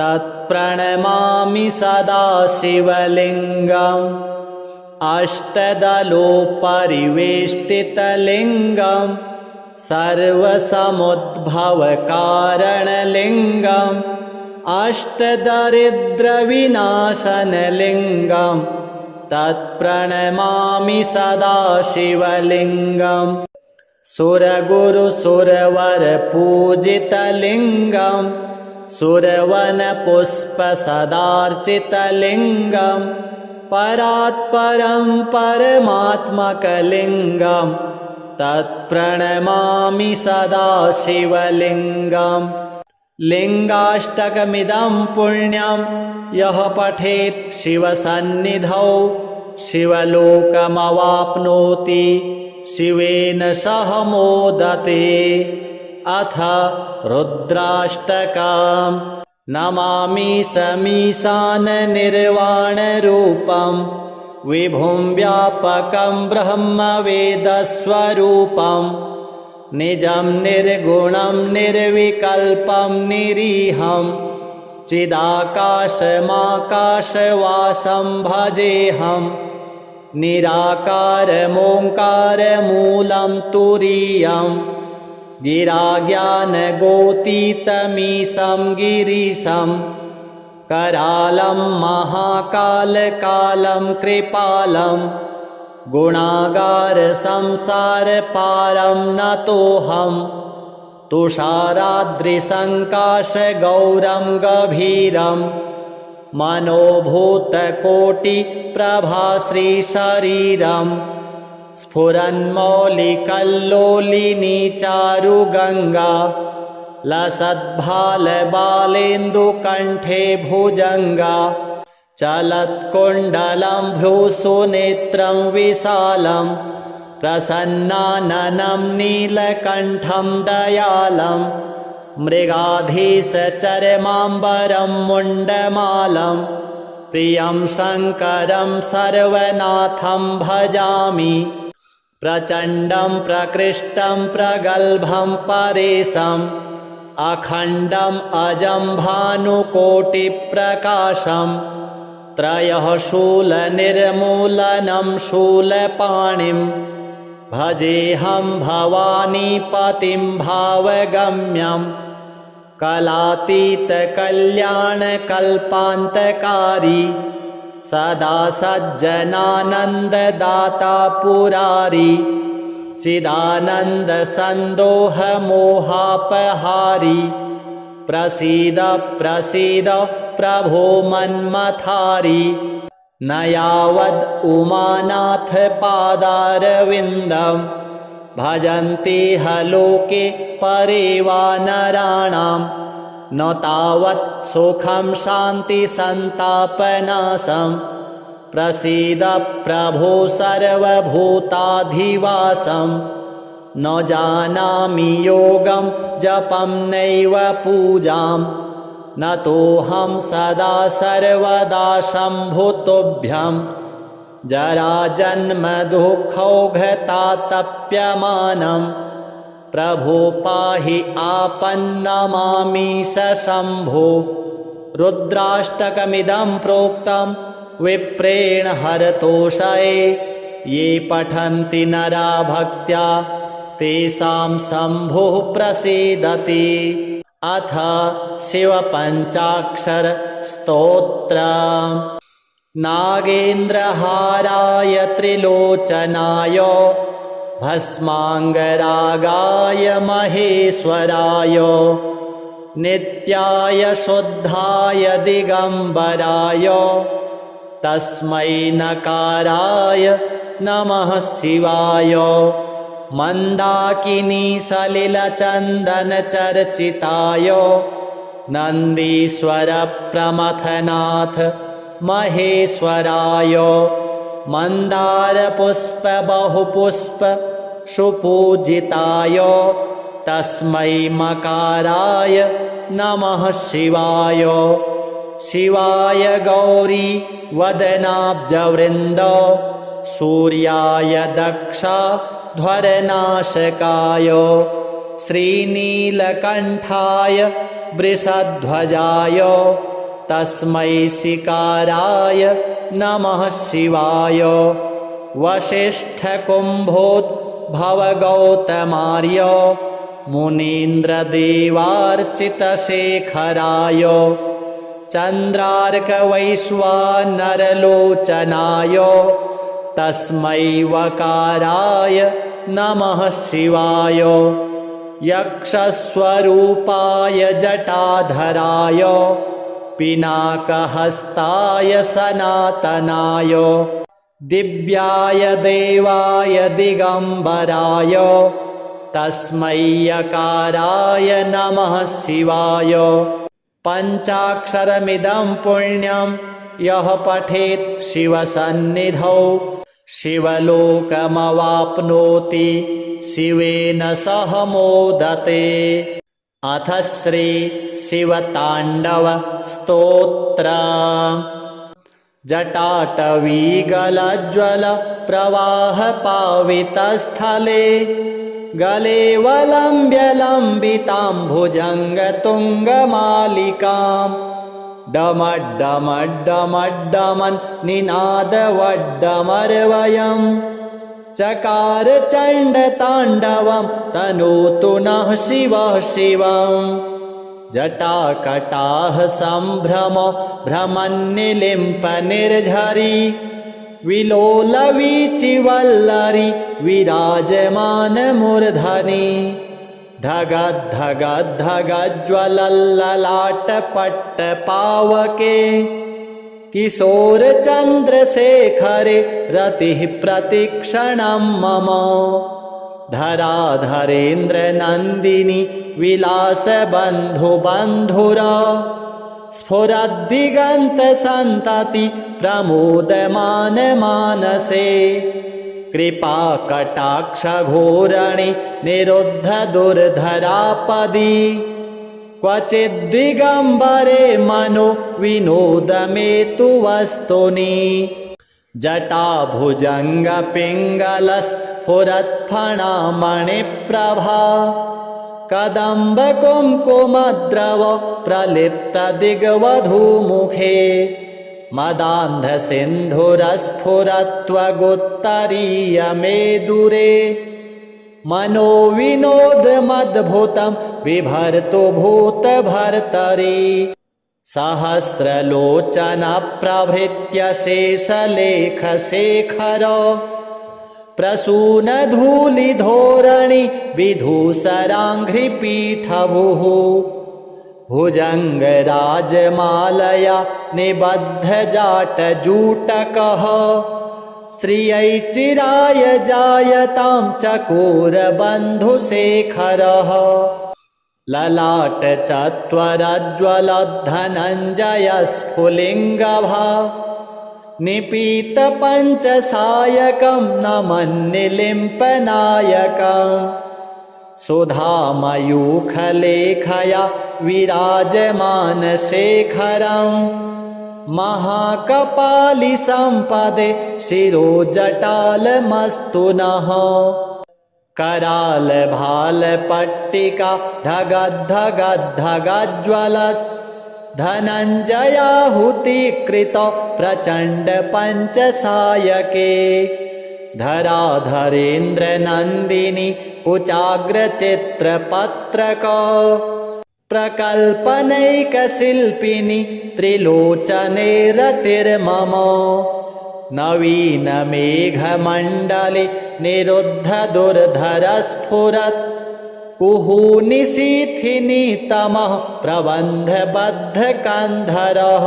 तत्प्रणमामि सदा शिवलिङ्गम् अष्टदलोपरिवेष्टितलिङ्गं सर्वसमुद्भवकारणलिङ्गम् अष्टदरिद्रविनाशनलिङ्गं तत्प्रणमामि सदा शिवलिङ्गं सुरगुरुसुरवरपूजितलिङ्गं सुरवनपुष्पसदार्चितलिङ्गं परात्परं परमात्मकलिङ्गं तत्प्रणमामि सदा शिवलिङ्गं लिङ्गाष्टकमिदं पुण्यं यः पठेत् शिवसन्निधौ शिवलोकमवाप्नोति शिवेन सह मोदते। अथ रुद्राष्टकम्। नमामि समीशाननिर्वाणरूपं विभुं व्यापकं ब्रह्मवेदस्वरूपं निजं निर्गुणं निर्विकल्पं निरीहं चिदाकाशमाकाशवासं भजेऽहं। निराकारमोङ्कारमूलं तुरीयं गिराज्ञानगोतीतमीशं गिरीशं करालं महाकालकालं कृपालं गुणागारसंसारपारं नतोऽहं। तुषाराद्रिसङ्काशगौरं गभीरं मनोभूतकोटिप्रभाश्रीशरीरं स्फुरन्मौलिकल्लोलिनी चारुगङ्गा लसद्भालबालेन्दुकण्ठे भुजङ्गा चलत्कुण्डलं भ्रूसुनेत्रं विशालं प्रसन्नाननं नीलकण्ठं दयालं मृगाधीशचर्माम्बरं मुण्डमालं प्रियं शङ्करं सर्वनाथं भजामि। प्रचण्डं प्रकृष्टं प्रगल्भं परेशम् अखण्डम् अजं भानुकोटिप्रकाशं त्रयः शूलनिर्मूलनं शूलपाणिं भजेऽहं भवानीपतिं भावगम्यं कलातीतकल्याणकल्पान्तकारी सदा सज्जनानन्ददाता पुरारी चिदानन्दसन्दोहमोहापहारी प्रसीद प्रसीद प्रभो मन्मथारी। न यावद् उमानाथपादारविन्दं भजन्ति ह लोके परे वा नराणां न तावत् सुखं शान्तिसन्तापनाशं प्रसीद प्रभो सर्वभूताधिवासं। न जानामि योगं जपं नैव पूजां न तोऽहं सदा सर्वदा शम्भुतोभ्यं जराजन्मदुःखौघतातप्यमानं प्रभो पाहि आपन्नमामि शम्भो। रुद्राष्टकमिदं प्रोक्तं विप्रेण हरतोषये ये पठन्ति नरा भक्त्या तेषां शम्भुः प्रसीदति। अथ शिवपञ्चाक्षरस्तोत्रम्। नागेन्द्रहाराय त्रिलोचनाय भस्माङ्गरागाय महेश्वराय नित्याय शुद्धाय दिगम्बराय तस्मै नकाराय नमः शिवाय। मन्दाकिनी सलिलचन्दनचर्चिताय नन्दीश्वरप्रमथनाथ महेश्वराय मन्दारपुष्पबहुपुष्प सुपूजिताय तस्मै मकाराय नमः शिवाय। शिवाय गौरी वदनाब्जवृन्द सूर्याय दक्षाध्वरनाशकाय श्रीनीलकण्ठाय वृषध्वजाय तस्मै शिकाराय नमः शिवाय। वसिष्ठकुम्भोद्भवगौतमार्य मुनीन्द्रदेवार्चितशेखराय चन्द्रार्कवैश्वानरलोचनाय तस्मै वकाराय नमः शिवाय। यक्षस्वरूपाय जटाधराय पिनाकहस्ताय सनातनाय दिव्याय देवाय दिगम्बराय तस्मै यकाराय नमः शिवाय। पञ्चाक्षरमिदं पुण्यं यः पठेत् शिवसन्निधौ शिवलोकमवाप्नोति शिवेन सह मोदते। अथ श्री शिवताण्डव स्तोत्र। जटाटवीगलज्ज्वल प्रवाह पावितस्थले गले वलम्ब्य लम्बितां भुजङ्गतुङ्गमालिकाम् डमड्डमड्डमड्डमन् निनादवड्डमर्वयम् चकार चण्डताण्डवं तनोतु नः शिवः शिवम्। जटाकटाः सम्भ्रम भ्रमन्निलिम्प निर्झरी विलोलवीचिवल्लरी विराजमान मूर्धनि धगद्धगद्धगज्ज्वलल्ललाटपट्टपावके किशोरचन्द्रशेखरे रतिः प्रतिक्षणं मम धराधरेन्द्रनन्दिनी विलासबन्धुबन्धुरा स्फुरद्दिगन्तसन्तति प्रमोदमान मानसे कृपाकटाक्षघोरणे निरुद्ध दुर्धरापदि क्वचिद्दिगम्बरे मनो विनोदमेतु वस्तुनि जटाभुजङ्गपिङ्गलस्फुरत्फणामणिप्रभा कदम्बकुङ्कुमद्रव प्रलिप्तदिग्वधूमुखे मदान्धसिन्धुरस्फुरत्वगुत्तरीयमेदुरे मनोविनोदमद्भुतं बिभर्तु भूतभर्तरि सहस्रलोचनप्रभृत्य शेषलेखशेखर प्रसूनधूलिधोरणि विधूसराङ्घ्रिपीठभुः भुजङ्गराजमालया निबद्धजाटजूटकः श्रियै चिराय जायतां चकोरबन्धुशेखरः ललाटचत्वरज्ज्वलद्धनञ्जयस्फुलिङ्गभा निपीतपञ्चसायकं नमन्निलिम्पनायकम् सुधामयूखलेखया विराजमानशेखरम् महाकपालिसम्पदे शिरोजटालमस्तु नः करालभालपट्टिका धगद्धगद्धगज्ज्वलत् धनञ्जयाहुतिकृत प्रचण्डपञ्चसायके धराधरेन्द्रनन्दिनी कुचाग्रचित्रपत्रक प्रकल्पनैकशिल्पिनी त्रिलोचने रतिर्मम नवीनमेघमण्डले निरुद्धदुर्धरस्फुरत् कुहूनिशीथिनीतमः प्रबन्धबद्धकन्धरः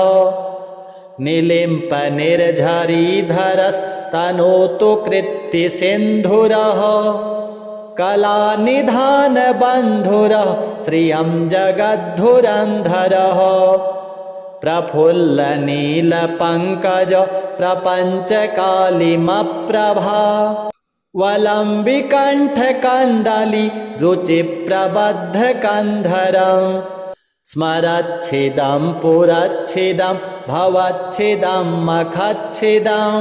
निलिम्पनिर्झरीधरस्तनोतु कृत्तिसिन्धुरः कलानिधानबन्धुरः श्रियं जगद्धुरन्धरः प्रफुल्लनीलपङ्कज प्रपञ्चकालिमप्रभा वलम्बिकण्ठकन्दली रुचिप्रबद्धकन्धरम् स्मरच्छिदं पुरच्छिदं भवच्छिदं मखच्छिदं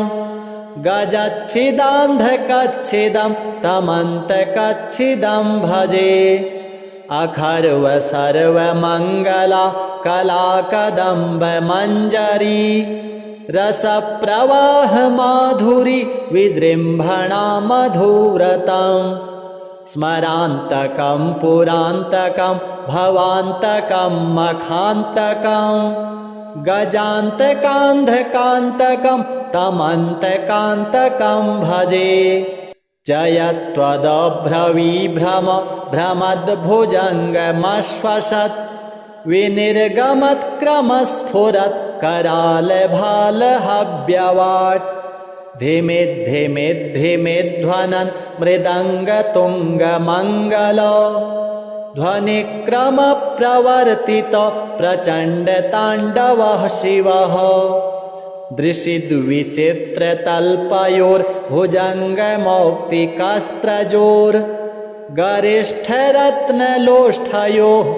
गजच्छिदान्धकच्छिदं तमन्तकच्छिदं भजे अखर्व सर्वमङ्गला कलाकदम्बमञ्जरी रसप्रवाहमाधुरी विजृम्भणा मधुव्रतम् स्मरान्तकं पुरान्तकं भवान्तकं मखान्तकं गजान्तकान्धकान्तकं तमन्तकान्तकं भजे जयत्वदभ्रविभ्रम भ्रमद्भुजङ्गमश्वसत् विनिर्गमत्क्रमस्फुरत् करालभालहव्यवाट् धिमिद्धिमिद्धिमिध्वनन् मृदङ्गतुङ्गमङ्गल ध्वनिक्रमप्रवर्तित प्रचण्डताण्डवः शिवः दृशिद्विचित्रतल्पयोर्भुजङ्गमौक्तिकास्त्रयोर्गरिष्ठरत्नलोष्ठयोः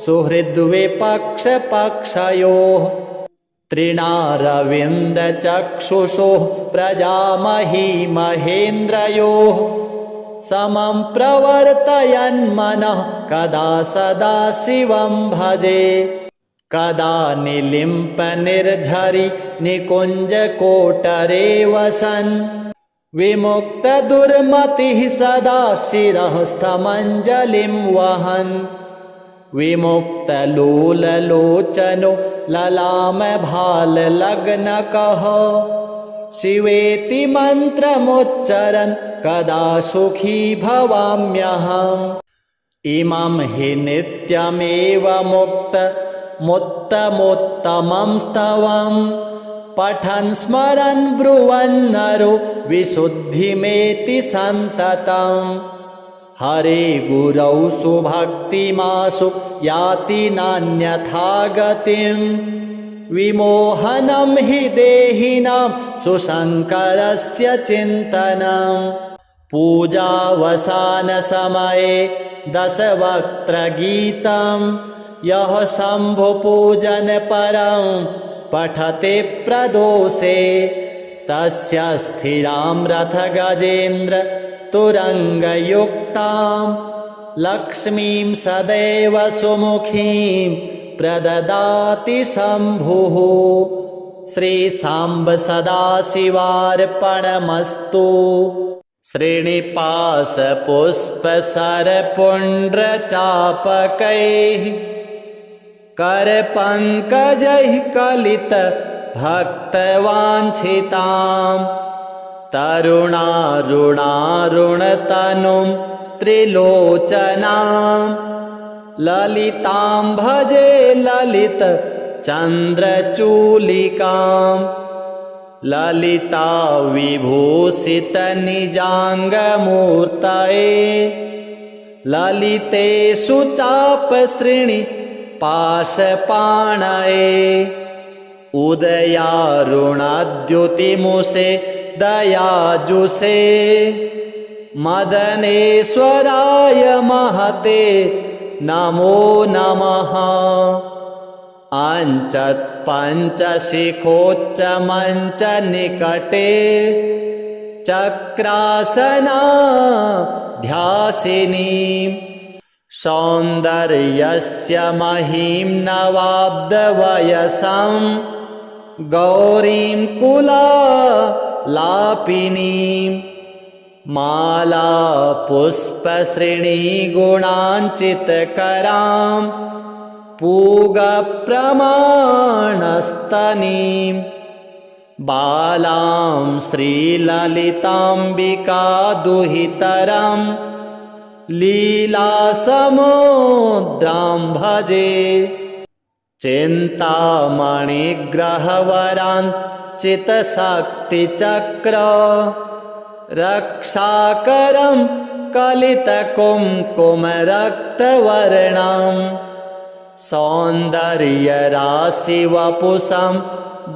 सुहृद्विपक्षपक्षयोः त्रिणारविन्दचक्षुषोः प्रजामही महेन्द्रयोः समं प्रवर्तयन्मनः कदा सदा शिवं भजे कदा निलिम्पनिर्झरि निकुञ्जकोटरे वसन् विमुक्तदुर्मतिः सदा शिरःस्थमञ्जलिं वहन् विमुक्तलोललोचनो ललामभाललग्नकः शिवेति मन्त्रमुच्चरन् कदा सुखी भवाम्यहम् इमं हि नित्यमेव मुत्तमोत्तमं स्तवं पठन् स्मरन् ब्रुवन्नरो विशुद्धिमेति सन्ततम् हरे गुरौ सुभक्तिमासु याति नान्यथा गतिम् विमोहनं हि देहिनां सुशङ्करस्य चिन्तनम् पूजावसानसमये दशवक्त्रगीतं यः शम्भुपूजनपरं पठते प्रदोषे तस्य स्थिरां रथगजेन्द्र तुरङ्गयुक्तां लक्ष्मीं सदैव सुमुखीं प्रददाति शम्भुः श्रीसाम्ब सदाशिवार्पणमस्तु श्रीनिपाशपुष्पसरपुण्ड्रचापकैः करपङ्कजैः कलितभक्तवाञ्छितां तरुणारुणारुणतनुं त्रिलोचनां ललितां भजे ललितचन्द्रचूलिकां ललिता विभूषितनिजाङ्गमूर्तये ललितेषु चापसृणि पाशपाणये उदयारुणाद्युतिमुषे दयाजुषे मदनेश्वराय महते नमो नमः अञ्चत् पञ्चशिखोच्चमञ्चनिकटे चक्रासनाध्यासिनीं सौन्दर्यस्य महीं नवाब्दवयसं गौरीं कुलालापिनीं माला पुष्पश्रेणीगुणाञ्चितकरां पूगप्रमाणस्तनीं बालां श्रीललिताम्बिकादुहितरं लीलासमुद्रां भजे चिन्तामणिग्रहवरान् चितशक्तिचक्र रक्षाकरं कलितकुङ्कुमरक्तवर्णं सौन्दर्यराशिवपुषं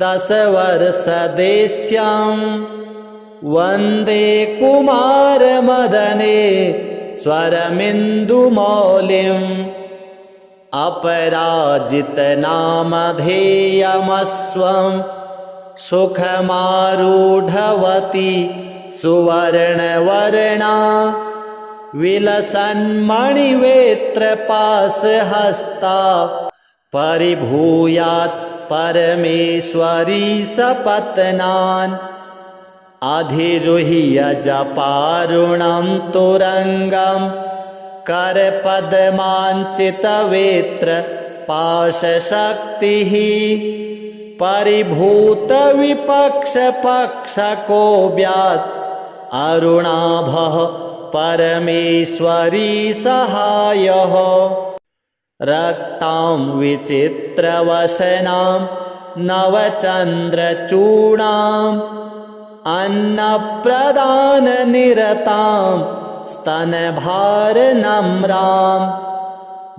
दशवर्षदेश्यं वन्दे कुमारमदने स्वरमिन्दुमौलिम् अपराजितनामधेयमस्वं सुखमारूढवती सुवर्णवर्णा विलसन्मणिवेत्रपाशहस्ता परिभूयात् परमेश्वरी सपत्नान् अधिरुह्य जपारुणं तुरङ्गं करपद्माञ्चितवेत्र पाशशक्तिः परिभूतविपक्षपक्षकोऽव्यात् अरुणाभः परमेश्वरी सहायः रक्तां विचित्रवसनां नवचन्द्रचूडाम् अन्नप्रदाननिरतां स्तनभारनम्रां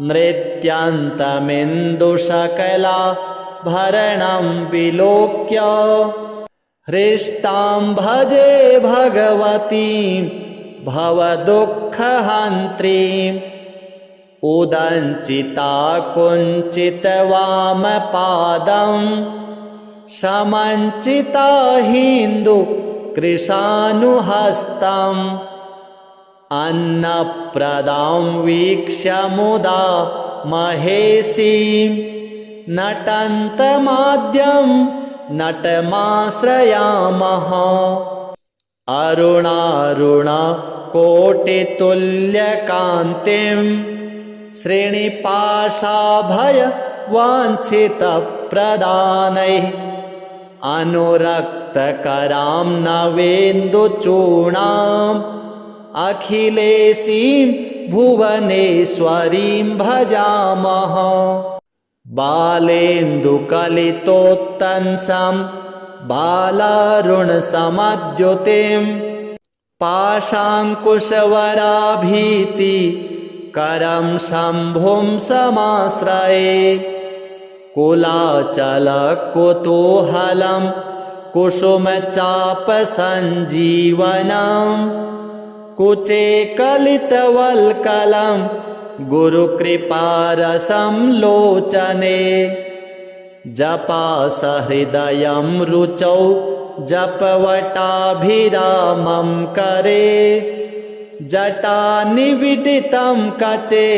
नृत्यन्तमिन्दुशकलाभरणं विलोक्य हृष्टां भजे भगवतीं भवदुःखहन्त्रीम् उदञ्चिता कुञ्चितवामपादं समञ्चिता हिन्दुकृशानुहस्तम् अन्नप्रदां वीक्ष्य मुदा महेशीं नटन्तमाद्यं नटमाश्रयामः अरुणारुणकोटितुल्यकान्तिं श्रीनिपाशाभयवाञ्छितप्रदानैः अनुरक्तकरां नवेन्दुचूर्णाम् अखिलेशीं भुवनेश्वरीं भजामः बालेन्दुकलितोत्तंसं बालारुणसमद्युतिं पाशाङ्कुशवराभीतिकरं शम्भुं समाश्रये कुलाचलकुतूहलं कुसुमचापसञ्जीवनम् कुचे कलितवल्कलं गुरुकृपारसं लोचने जपासहृदयं रुचौ जपवटाभिरामं करे जटानिविदितं कचे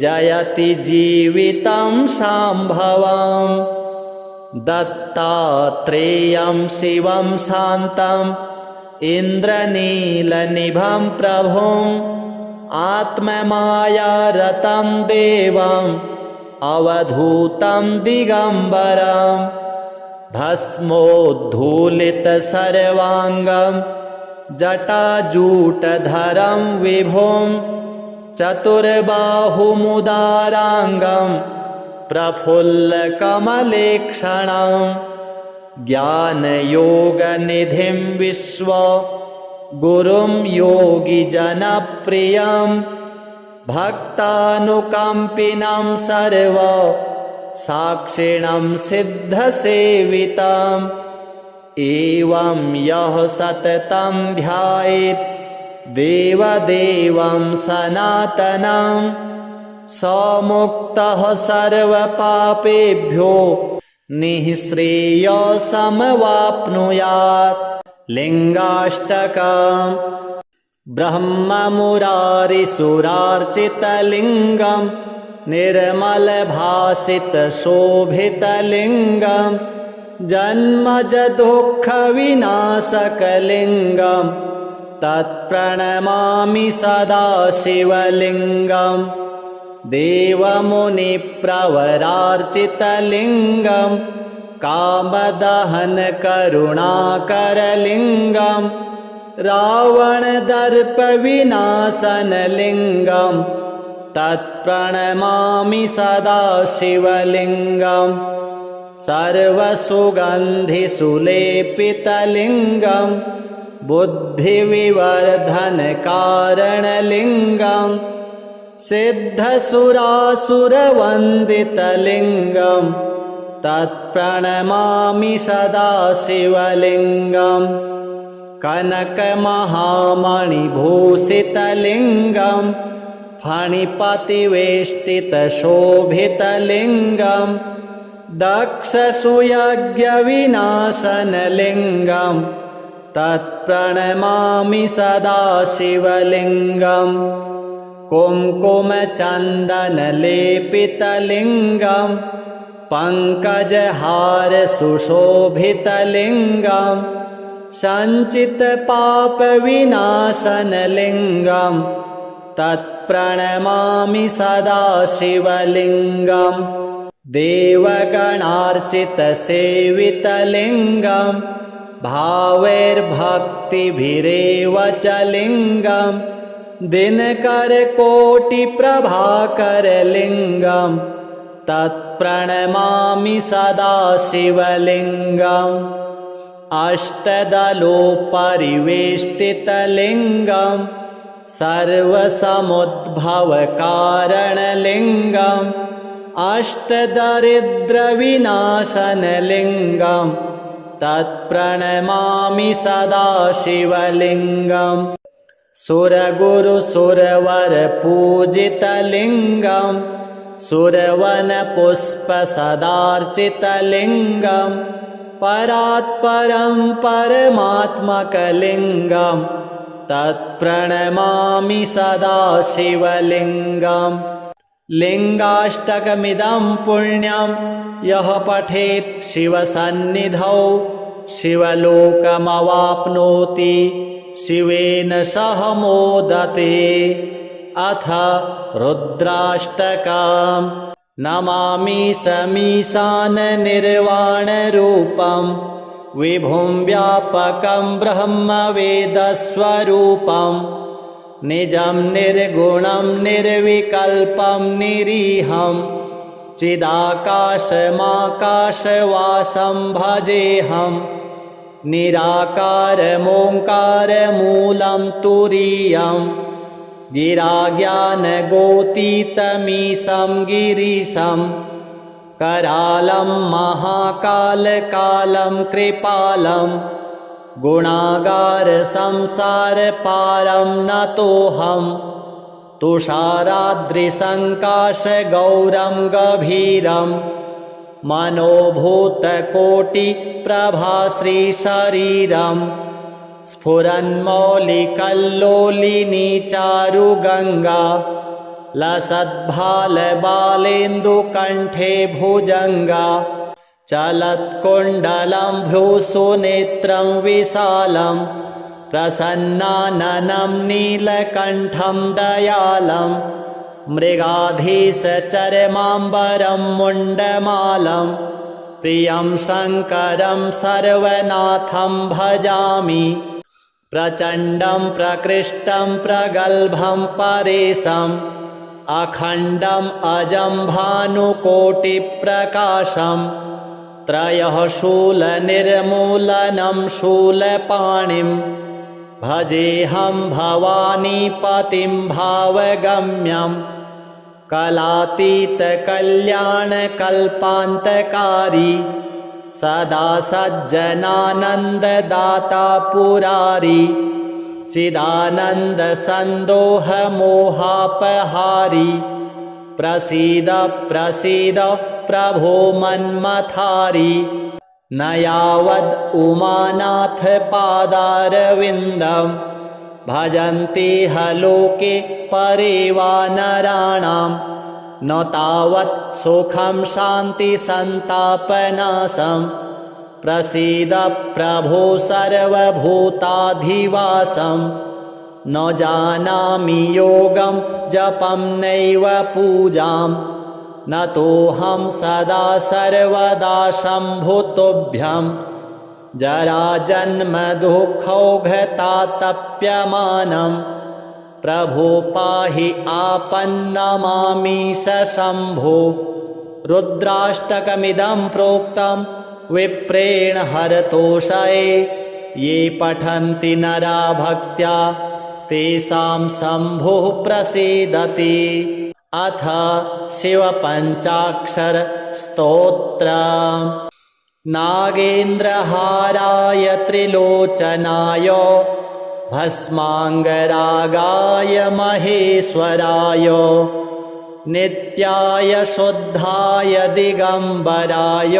जयति जीवितं शाम्भवम् दत्तात्रेयं शिवं शान्तम् इन्द्रनीलनिभं प्रभुम् आत्ममायारतं देवम् अवधूतं दिगम्बरम् भस्मोद्धूलितसर्वाङ्गं जटाजूटधरं विभुं चतुर्बाहुमुदाराङ्गं प्रफुल्लकमलेक्षणम् ज्ञानयोगनिधिं विश्व गुरुं योगिजनप्रियं भक्तानुकम्पिनं सर्व साक्षिणं सिद्धसेवितम् एवं यः सततं ध्यायेत् देवदेवं सनातनं स मुक्तः सर्वपापेभ्यो निःश्रेयसमवाप्नुयात्। लिङ्गाष्टकम् ब्रह्ममुरारिसुरार्चितलिङ्गं निर्मलभासितशोभितलिङ्गं जन्मजदुःखविनाशकलिङ्गं तत्प्रणमामि सदा शिवलिङ्गम् देवमुनिप्रवरार्चितलिङ्गं कामदहनकरुणाकरलिङ्गं रावणदर्पविनाशनलिङ्गं तत्प्रणमामि सदा शिवलिङ्गम् सर्वसुगन्धिसुलेपितलिङ्गं बुद्धिविवर्धनकारणलिङ्गं सिद्धसुरासुरवन्दितलिङ्गं तत्प्रणमामि सदा शिवलिङ्गम् कनकमहामणिभूषितलिङ्गं फणिपतिवेष्टितशोभितलिङ्गं दक्षसुयज्ञविनाशनलिङ्गं तत्प्रणमामि सदा शिवलिङ्गम् कुङ्कुमचन्दनलेपितलिङ्गं पङ्कजहारसुशोभितलिङ्गं सञ्चितपापविनाशनलिङ्गं तत्प्रणमामि सदा शिवलिङ्गम् देवगणार्चितसेवितलिङ्गं भावैर्भक्तिभिरेव च लिङ्गं दिनकरकोटिप्रभाकरलिङ्गं तत्प्रणमामि सदा शिवलिङ्गम् अष्टदलोपरिवेष्टितलिङ्गं सर्वसमुद्भवकारणलिङ्गम् अष्टदरिद्रविनाशनलिङ्गम् तत्प्रणमामि सदा शिवलिङ्गम् सुरगुरुसुरवरपूजितलिङ्गम् सुरवनपुष्पसदार्चितलिङ्गम् परात्परं परमात्मकलिङ्गम् तत्प्रणमामि सदा शिवलिङ्गम् लिङ्गाष्टकमिदं पुण्यं यः पठेत् शिवसन्निधौ शिवलोकमवाप्नोति शिवेन सह मोदते। अथ रुद्राष्टकम् नमामि समीशाननिर्वाणरूपं विभुं व्यापकं ब्रह्मवेदस्वरूपं निजं निर्गुणं निर्विकल्पं निरीहं चिदाकाशमाकाशवासं भजेऽहं निराकारमोङ्कारमूलं तुरीयं गिराज्ञानगोतीतमीशं गिरीशं करालं महाकालकालं कृपालं गुणागारसंसारपारं नतोऽहं तुषाराद्रिसङ्काशगौरं गभीरं मनोभूतकोटिप्रभाश्रीशरीरं स्फुरन्मौलिकल्लोलिनीचारुगङ्गा लसद्भालबालेन्दुकण्ठे भुजङ्गा चलत्कुण्डलं भ्रूसुनेत्रं विशालं प्रसन्नाननं नीलकण्ठं दयालं मृगाधीशचरमाम्बरं मुण्डमालं प्रियं शङ्करं सर्वनाथं भजामि प्रचण्डं प्रकृष्टं प्रगल्भं परेशम् अखण्डम् अजं भानुकोटिप्रकाशं त्रयः शूलनिर्मूलनं शूलपाणिं भजेऽहं भवानीपतिं भावगम्यं कलातीतकल्याणकल्पान्तकारी सदा सज्जनानन्ददाता पुरारी चिदानन्दसन्दोहमोहापहारी प्रसीद प्रसीद प्रभो मन्मथारी न यावद् उमानाथपादारविन्दं भजन्ति ह लोके परे वा नराणां न तावत् सुखं शान्तिसन्तापनाशं प्रसीद प्रभो सर्वभूताधिवासं न जानामि योगं जपं नैव पूजां न तोऽहं सदा सर्वदा शम्भुतुभ्यं जराजन्मदुःखौघतातप्यमानं प्रभो पाहि आपन्नमामि शम्भो। रुद्राष्टकमिदं प्रोक्तं विप्रेण हरतोषये ये पठन्ति नरा भक्त्या तेषां शम्भुः प्रसीदति। अथ शिवपञ्चाक्षरस्तोत्रम् नागेन्द्रहाराय त्रिलोचनाय भस्माङ्गरागाय महेश्वराय नित्याय शुद्धाय दिगम्बराय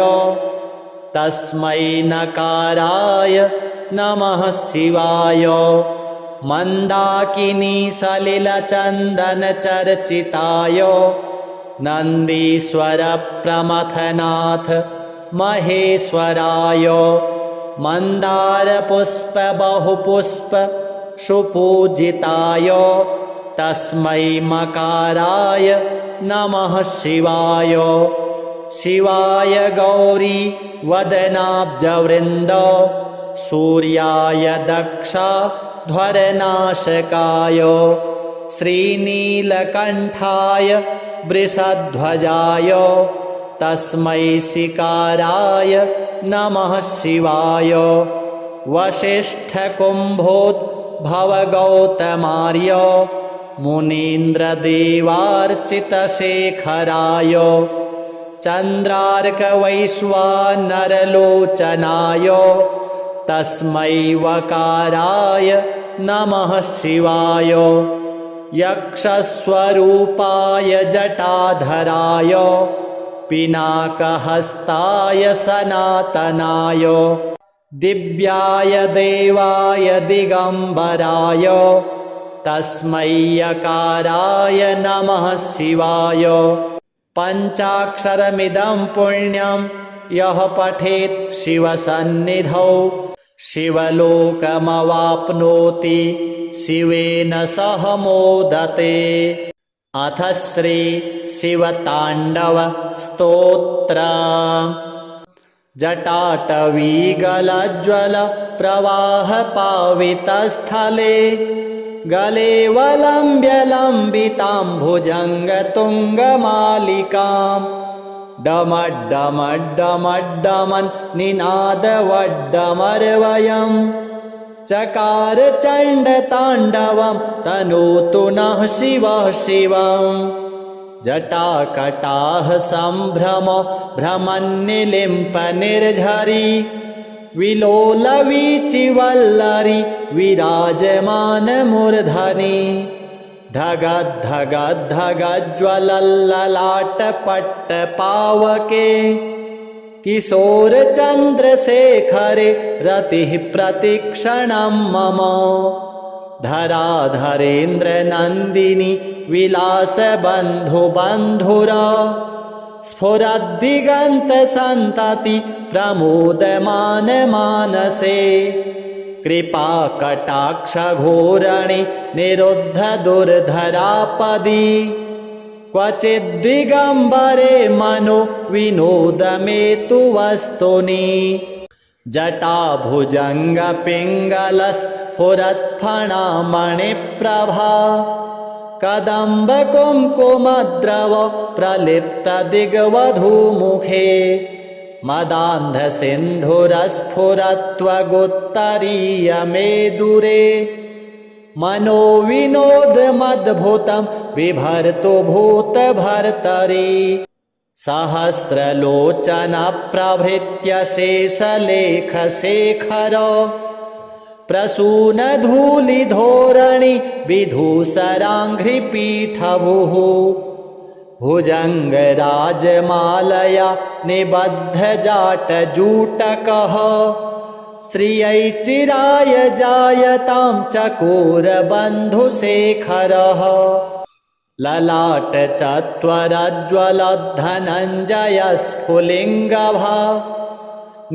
तस्मै नकाराय नमः शिवाय मन्दाकिनी सलिलचन्दनचर्चिताय नन्दीश्वरप्रमथनाथ महेश्वराय मन्दारपुष्पबहुपुष्प सुपूजिताय तस्मै मकाराय नमः शिवाय शिवाय गौरी वदनाब्जवृन्द सूर्याय दक्षाध्वरनाशकाय श्रीनीलकण्ठाय वृषध्वजाय तस्मै शिकाराय नमः शिवाय वसिष्ठकुम्भोद्भवकर्मकाय भवगौतमार्य मुनीन्द्रदेवार्चितशेखराय चन्द्रार्कवैश्वानरलोचनाय तस्मै वकाराय नमः शिवाय। यक्षस्वरूपाय जटाधराय पिनाकहस्ताय सनातनाय दिव्याय देवाय दिगम्बराय तस्मै यकाराय नमः शिवाय। पञ्चाक्षरमिदं पुण्यं यः पठेत् शिवसन्निधौ शिवलोकमवाप्नोति शिवेन सह मोदते। अथ श्री शिवताण्डव स्तोत्र। जटाटवीगलज्ज्वल प्रवाह पावितस्थले गले वलम्ब्य लम्बितां भुजङ्गतुङ्गमालिकां डमड्डमड्डमड्डमन् निनादवड्डमर्वयम् चकार चण्डताण्डवं तनोतु नः शिवः शिवम्। जटाकटाः सम्भ्रम भ्रमन्निलिम्प निर्झरी विलोलवीचिवल्लरी विराजमानमूर्धनि धगद्धगद्धगज्ज्वलल्ललाटपट्टपावके किशोरचन्द्रशेखरे रतिः प्रतिक्षणं मम। धराधरेन्द्रनन्दिनी विलासबन्धुबन्धुरा स्फुरद्दिगन्तसन्तति प्रमोदमानमानसे कृपाकटाक्षघोरणि निरुद्धदुर्धरापदी क्वचिद्दिगम्बरे मनो विनोदमेतु वस्तुनि जटाभुजङ्गपिङ्गलस्फुरत्फणामणिप्रभा कदम्बकुङ्कुमद्रव प्रलिप्तदिग्वधूमुखे मदान्धसिन्धुरस्फुरत्वगुत्तरीयमेदुरे मनोविनोदमद्भुतं बिभर्तु भूतभर्तरि सहस्रलोचनप्रभृत्य शेषलेखशेखर प्रसूनधूलिधोरणि विधूसराङ्घ्रिपीठभुः भुजङ्गराजमालया निबद्धजाटजूटकः श्रियै चिराय जायतां चकोरबन्धुशेखरः ललाटचत्वरज्ज्वलद्धनञ्जयस्फुलिङ्गभा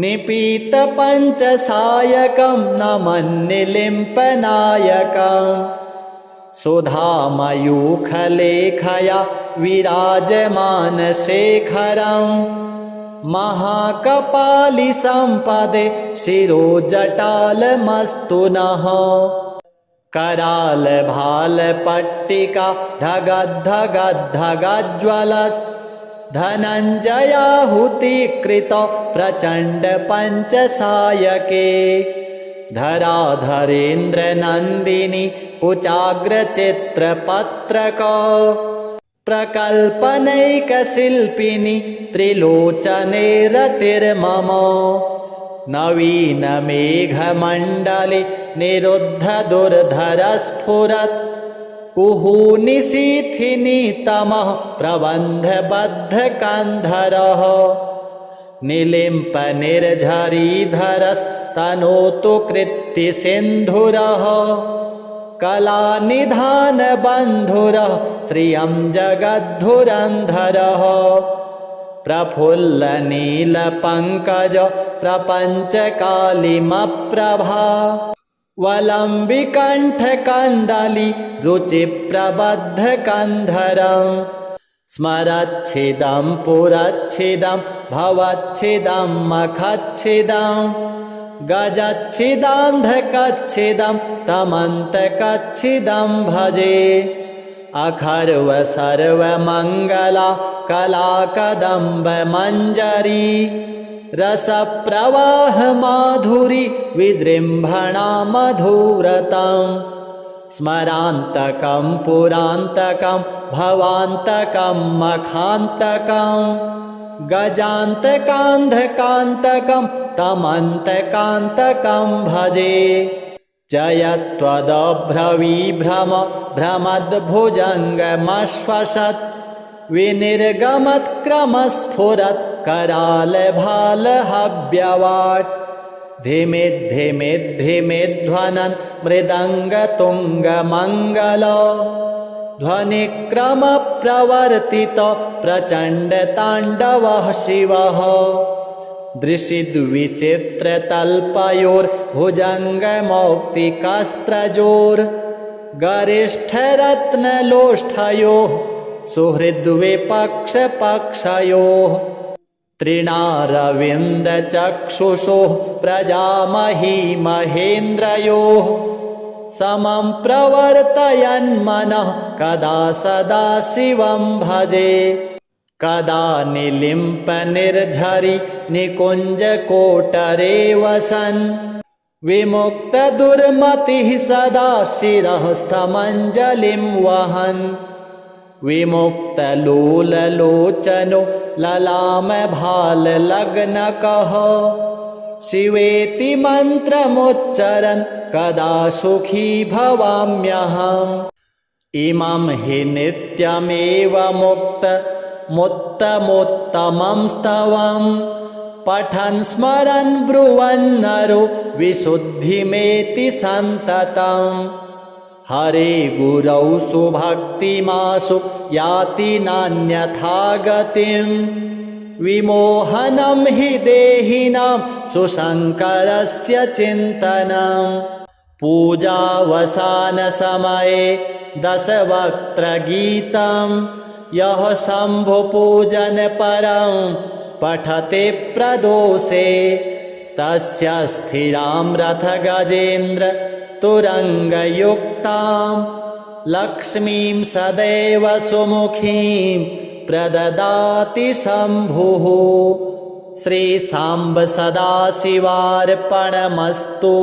निपीतपञ्चसायकं नमन्निलिम्पनायकं सुधामयूखलेखया विराजमानशेखरं महाकपालिसम्पदे शिरोजटालमस्तु नः करालभालपट्टिका धगद्धगद्धगज्ज्वलत् धनञ्जयाहुतिकृत प्रचण्डपञ्चसायके धराधरेन्द्रनन्दिनी कुचाग्रचित्रपत्रक प्रकल्पनैकशिल्पिनी त्रिलोचने रतिर्मम नवीनमेघमण्डले निरुद्धदुर्धरस्फुरत् कुहूनिशीथिनी तमः प्रबन्धबद्धकन्धरः निलिम्पनिर्झरीधरस्तनोतु कृत्तिसिन्धुरः कलानिधानबन्धुरः श्रियं जगद्धुरन्धरः प्रफुल्लनीलपङ्कज प्रपञ्चकालिमप्रभा वलम्बिकण्ठकन्दली रुचिप्रबद्धकन्धरं स्मरच्छिदं पुरच्छिदं भवच्छिदं मखच्छिदं गजच्छिदान्धकच्छिदं तमन्तकच्छिदं भजे अखर्व सर्वमङ्गला कलाकदम्बमञ्जरी रसप्रवाहमाधुरी विजृम्भणा मधुरतम् स्मरान्तकं पुरान्तकं भवान्तकं मखान्तकं गजान्तकान्धकान्तकं तमन्तकान्तकं भजे जय त्वदभ्रविभ्रम भ्रमद्भुजङ्गमश्वसत् विनिर्गमत्क्रमस्फुरत् करालभालहव्यवाट् धिमे धिमे धिमे ध्वनन् मृदङ्गतुङ्गमङ्गल ध्वनिक्रमप्रवर्तित प्रचण्डताण्डवः शिवः दृशिद्विचित्रतल्पयोर्भुजङ्गमौक्तिकास्त्रजोर् गरिष्ठरत्नलोष्ठयोः सुहृद्विपक्षपक्षयोः तृणारविन्दचक्षुषोः प्रजामही महेन्द्रयोः समं प्रवर्तयन्मनः कदा सदा शिवं भजे कदा निलिम्पनिर्झरि निकुञ्जकोटरे वसन् विमुक्तदुर्मतिः सदा शिरःस्थमञ्जलिं वहन् विमुक्तलोललोचनो ललामभाललग्नकः शिवेति मन्त्रमुच्चरन् कदा सुखी भवाम्यहम् इमं हि नित्यमेव मुत्तमोत्तमं स्तवं पठन् स्मरन् ब्रुवन्नरो विशुद्धिमेति सन्ततम् हरे गुरौ सुभक्तिमासु याति नान्यथा गतिम् विमोहनं हि देहिनां सुशङ्करस्य चिन्तनम् पूजावसानसमये दशवक्त्रगीतं यः शम्भुपूजनपरं पठते प्रदोषे तस्य स्थिरां रथगजेन्द्र तुरङ्गयुक्तां लक्ष्मीं सदैव सुमुखीं प्रददाति शम्भुः श्रीसाम्ब सदाशिवार्पणमस्तु।